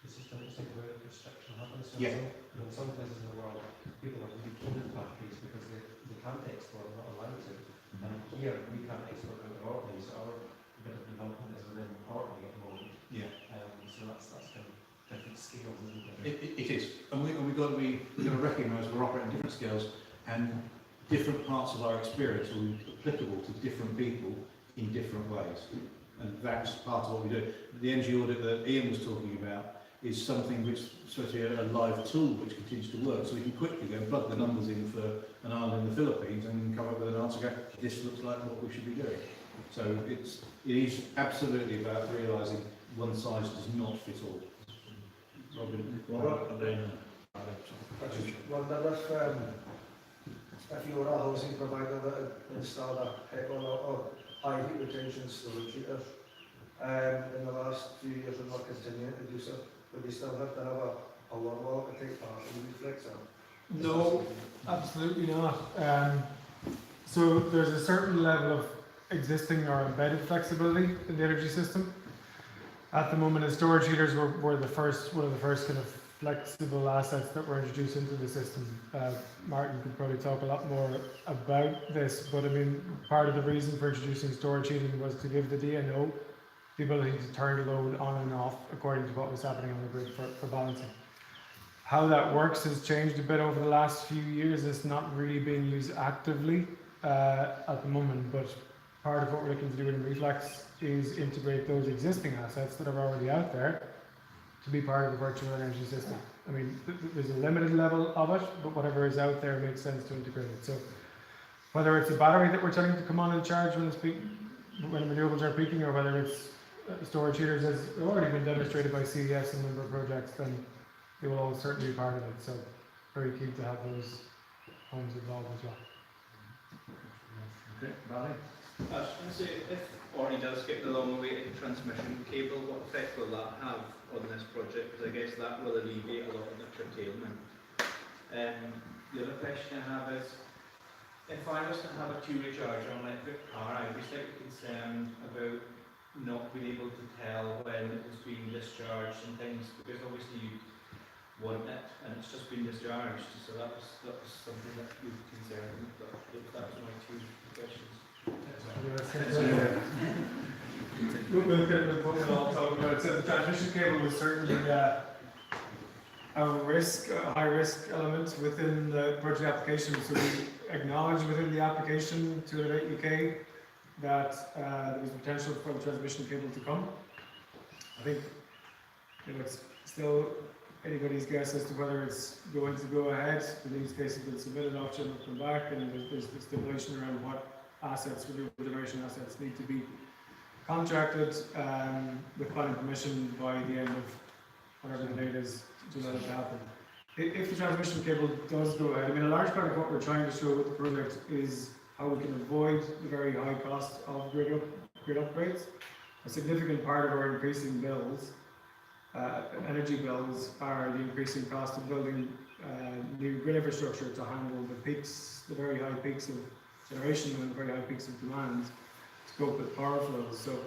It's just interesting where restriction happens. So Yeah. in some places in the world, people are really keen on batteries because they can't export, they're not allowed to. And here, we can't export out of Orkney, so our bit of development is within Orkney at the moment. Yeah. So that's kind of different scales, isn't it? It is. And we've got to recognise we're operating at different scales, and different parts of our experience will be applicable to different people in different ways. And that's part of what we do. The energy audit that Ian was talking about is something which is supposed to be a live tool which continues to work, so we can quickly go and plug the numbers in for an island in the Philippines and come up with an answer, go, this looks like what we should be doing. So it is absolutely about realising one size does not fit all. Robin? Wonder if you were a housing provider that had installed a HEPA or high heat retention storage heaters in the last few years and not continuing to do so, would you still have to have a power wall to take part in ReFLEX? No, absolutely not. So there's a certain level of existing or embedded flexibility in the energy system. At the moment, the storage heaters were one of the first kind of flexible assets that were introduced into the system. Martin could probably talk a lot more about this, but I mean, part of the reason for introducing storage heating was to give the DNO the ability to turn the load on and off according to what was happening on the grid for balancing. How that works has changed a bit over the last few years. It's not really being used actively at the moment, but part of what we're looking to do in ReFLEX is integrate those existing assets that are already out there to be part of the virtual energy system. I mean, there's a limited level of it, but whatever is out there makes sense to integrate it. So whether it's a battery that we're telling to come on and charge when renewables are peaking, or whether it's storage heaters, has already been demonstrated by CES in a number of projects, then they will all certainly be part of it. So very keen to have those homes involved as well. Okay, Barry? I was going to say, if Orkney does get the long-awaited transmission cable, what effect will that have on this project? Because I guess that will alleviate a lot of the curtailment. The other question I have is, if I was to have a turbocharger on an electric car, I would be slightly concerned about not being able to tell when it was being discharged and things, because obviously you want it and it's just been discharged. So that was something that would concern me. But that was my two questions. We'll look at what we'll all talk about. So the transmission cable was certainly a risk, a high risk element within the project application. So we acknowledged within the application to the UK that there was potential for the transmission cable to come. I think it's still anybody's guess as to whether it's going to go ahead. The needs case has been submitted, option will come back, and there's the stipulation around what assets, renewable generation assets, need to be contracted with planning permission by the end of whatever the date is to let it happen. If the transmission cable does go ahead, I mean, a large part of what we're trying to show with the project is how we can avoid the very high cost of grid upgrades. A significant part of our increasing bills, energy bills, are the increasing cost of building new grid infrastructure to handle the peaks, the very high peaks of generation and very high peaks of demand to cope with power flows. So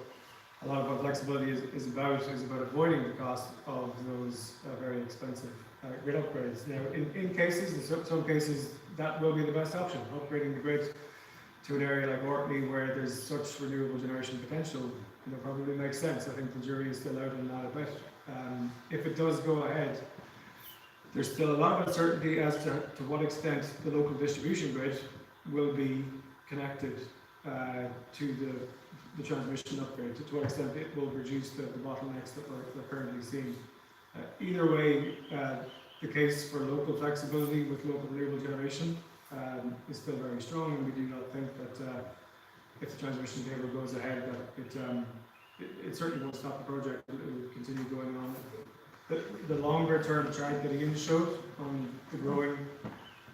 a lot of what flexibility is about avoiding the cost of those very expensive grid upgrades. Now, in cases, in some cases, that will be the best option. Upgrading the grid to an area like Orkney where there's such renewable generation potential, probably makes sense. I think the jury is still out on that a bit. If it does go ahead, there's still a lot of uncertainty as to what extent the local distribution grid will be connected to the transmission upgrade, to what extent it will reduce the bottlenecks that we're currently seeing. Either way, the case for local flexibility with local renewable generation is still very strong, and we do not think that if the transmission cable goes ahead, that it certainly won't stop the project. It will continue going on. The longer term chart that Ian showed on the growing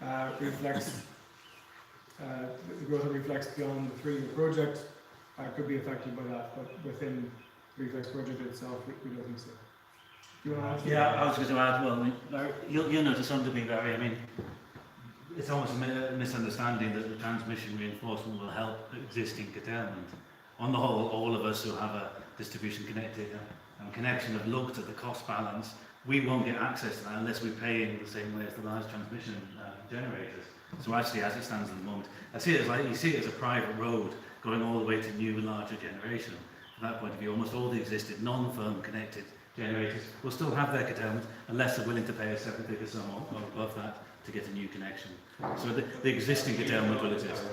ReFLEX, the growth of ReFLEX beyond the 3-year project could be affected by that, but within the ReFLEX project itself, we don't think so. Do you want to add? Yeah, I was going to add, well, you'll notice under being very, I mean, it's almost a misunderstanding that the transmission reinforcement will help existing curtailment. On the whole, all of us who have a distribution connection have looked at the cost balance. We won't get access to that unless we pay in the same way as the large transmission generators. So actually, as it stands at the moment, I see it as like, you see it as a private road going all the way to new, larger generation. From that point of view, almost all the existing non-firm connected generators will still have their curtailment unless they're willing to pay a 7-figure sum or above that to get a new connection. So the existing curtailment will exist.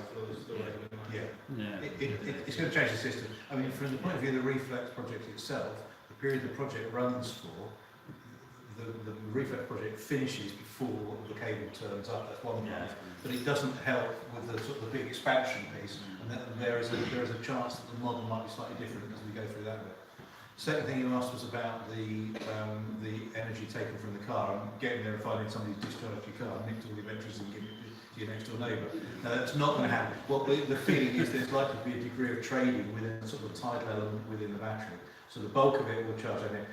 It's going to change the system. I mean, from the point of view of the ReFLEX project itself, the period the project runs for, the ReFLEX project finishes before the cable turns up. That's one part, but it doesn't help with the sort of the big expansion piece. And then there is a chance that the model might be slightly different as we go through that bit. Second thing you asked was about the energy taken from the car and getting there and finding somebody who's discharged your car, nicked all the electricity and given it to your next door neighbour. Now that's not going to happen. What the feeling is there's likely to be a degree of trading within sort of a tidal element within the battery. So the bulk of it will charge. I mean,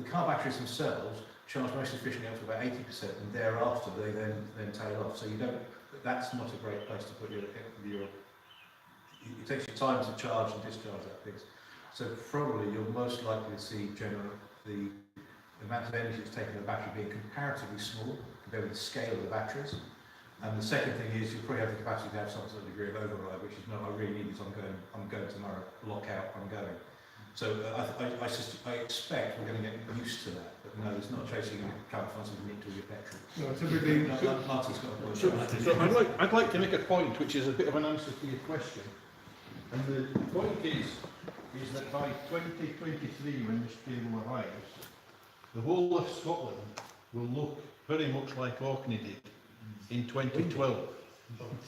the car batteries themselves charge most efficiently up to about 80%, and thereafter they then tail off. So you don't. That's not a great place to put your. It takes you time to charge and discharge that piece. So probably you're most likely to see the amount of energy that's taken in the battery being comparatively small compared with the scale of the batteries. And the second thing is you'll probably have the capacity to have some sort of degree of override, which is no, I really need this. I'm going tomorrow. Lock out. I'm going. So I expect we're going to get used to that. But no, it's not chasing a car find something nicked all your petrol. No, typically. Martin's got a point. So I'd like to make a point which is a bit of an answer to your question. And the point is that by 2023, when this cable arrives, the whole of Scotland will look very much like Orkney did in 2012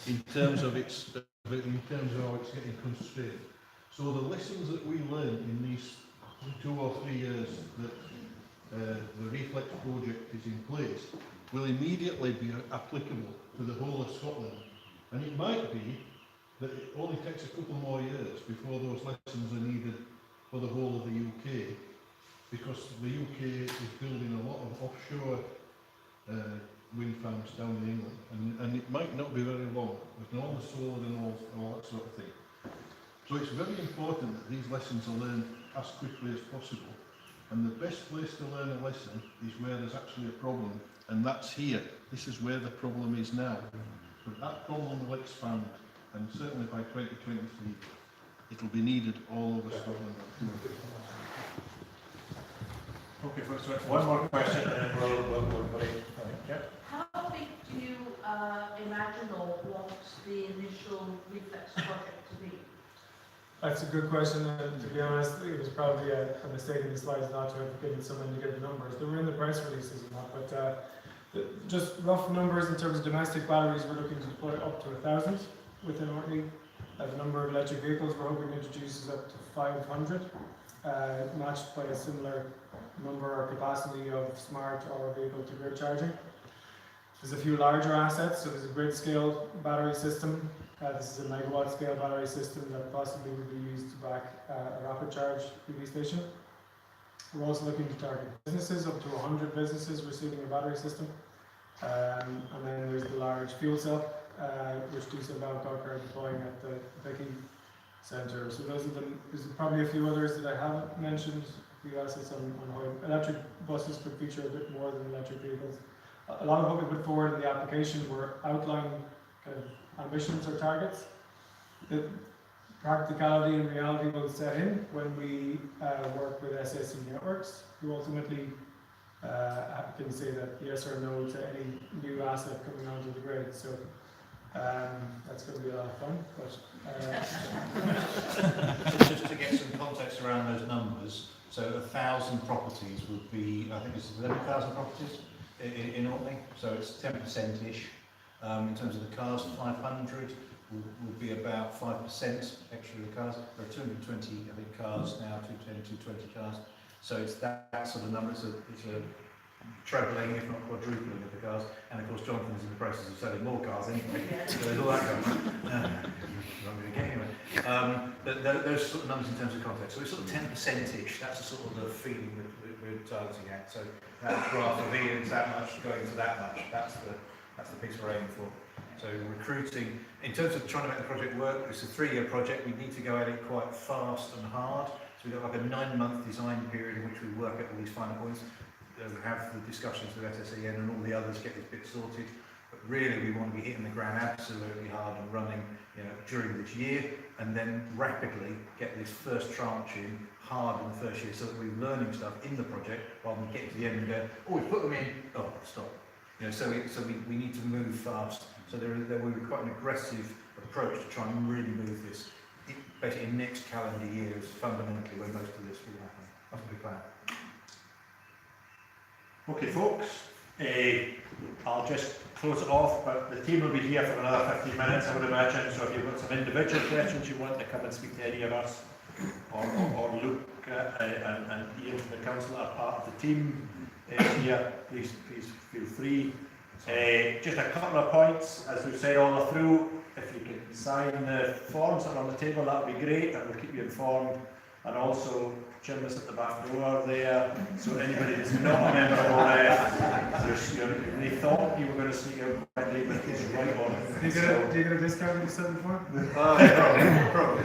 in terms of how it's getting constrained. So the lessons that we learned in these 2 or 3 years that the ReFLEX project is in place will immediately be applicable to the whole of Scotland. And it might be that it only takes a couple more years before those lessons are needed for the whole of the UK, because the UK is building a lot of offshore wind farms down in England, and it might not be very long with all the solar and all that sort of thing. So it's very important that these lessons are learned as quickly as possible, and the best place to learn a lesson is where there's actually a problem, and that's here. This is where the problem is now. But that problem will expand, and certainly by 2023 it'll be needed all over Scotland. Okay, so one more question and then we'll break. Yeah. How big do you imagine or want the initial ReFLEX project to be? That's a good question, and to be honest, it was probably a mistake in the slides not to have given some indicative numbers. They were in the press releases and that, but just rough numbers in terms of domestic batteries, we're looking to deploy up to 1,000 within Orkney. The number of electric vehicles we're hoping to introduce is up to 500, matched by a similar number or capacity of smart or vehicle-to-grid charging. There's a few larger assets, so there's a grid-scale battery system. This is a megawatt-scale battery system that possibly would be used to back a rapid charge PV station. We're also looking to target businesses, up to 100 businesses receiving a battery system. And then there's the large fuel cell, which DC Babcock are deploying at the Vicky Centre. So those are there's probably a few others that I haven't mentioned. A few assets on how electric buses could feature a bit more than electric vehicles. A lot of what we put forward in the application were outlining kind of ambitions or targets. The practicality and reality will set in when we work with SSE Networks, who ultimately can say that yes or no to any new asset coming onto the grid. So that's going to be a lot of fun. But, Just to get some context around those numbers, so 1,000 properties would be, I think it's 11,000 properties in Orkney, so it's 10%-ish. In terms of the cars, 500 would be about 5% extra of the cars. There are 220, I think, cars now, 220 cars. So it's that sort of number. It's a trebling, if not quadrupling of the cars. And of course, Jonathan is in the process of selling more cars anyway. So there's all that going on. I'm going to get anyway. But those sort of numbers in terms of context. So it's sort of 10%-ish. That's the sort of the feeling that we're targeting at. So that graph of Ian's that much going to that much. That's the piece we're aiming for. So recruiting, in terms of trying to make the project work, it's a 3-year project. We need to go at it quite fast and hard. So we've got like a 9-month design period in which we work at all these final points. We have the discussions with SSEN and all the others, get this bit sorted. But really we want to be hitting the ground absolutely hard and running, during this year, and then rapidly get this first tranche in hard in the first year, so that we're learning stuff in the project rather than get to the end and go, oh, we put them in, oh, stop. So we need to move fast. So there will be quite an aggressive approach to try and really move this. Basically, next calendar year is fundamentally where most of this will happen. That's what we plan. Okay, folks, I'll just close it off, but the team will be here for another 15 minutes, I would imagine. So if you've got some individual questions you want to come and speak to any of us, or Luke and Ian from the council are part of the team here, please feel free. Just a couple of points, as we've said all through. If you can sign the forms that are on the table, that would be great, and we'll keep you informed. And also, Jim is at the back door there, so anybody that's not a member of ORF, they thought you were going to sneak out quickly, but he's right on it. do you get a discount when you said before? Probably.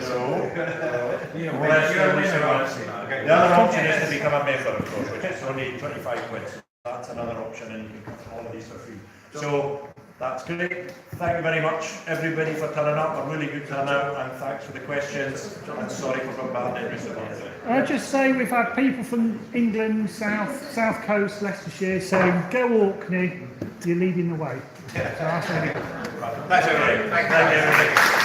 The other option is to become a member, of course, which is only 25 quid. So that's another option, and you can come to all of these for free. So that's great. Thank you very much, everybody, for turning up. A really good turnout, and thanks for the questions. And sorry for bombarding everybody. I'd just say we've had people from England, South Coast, Leicestershire saying, go Orkney, you're leading the way. So that's really good. Thanks, everybody. Thank you, everybody.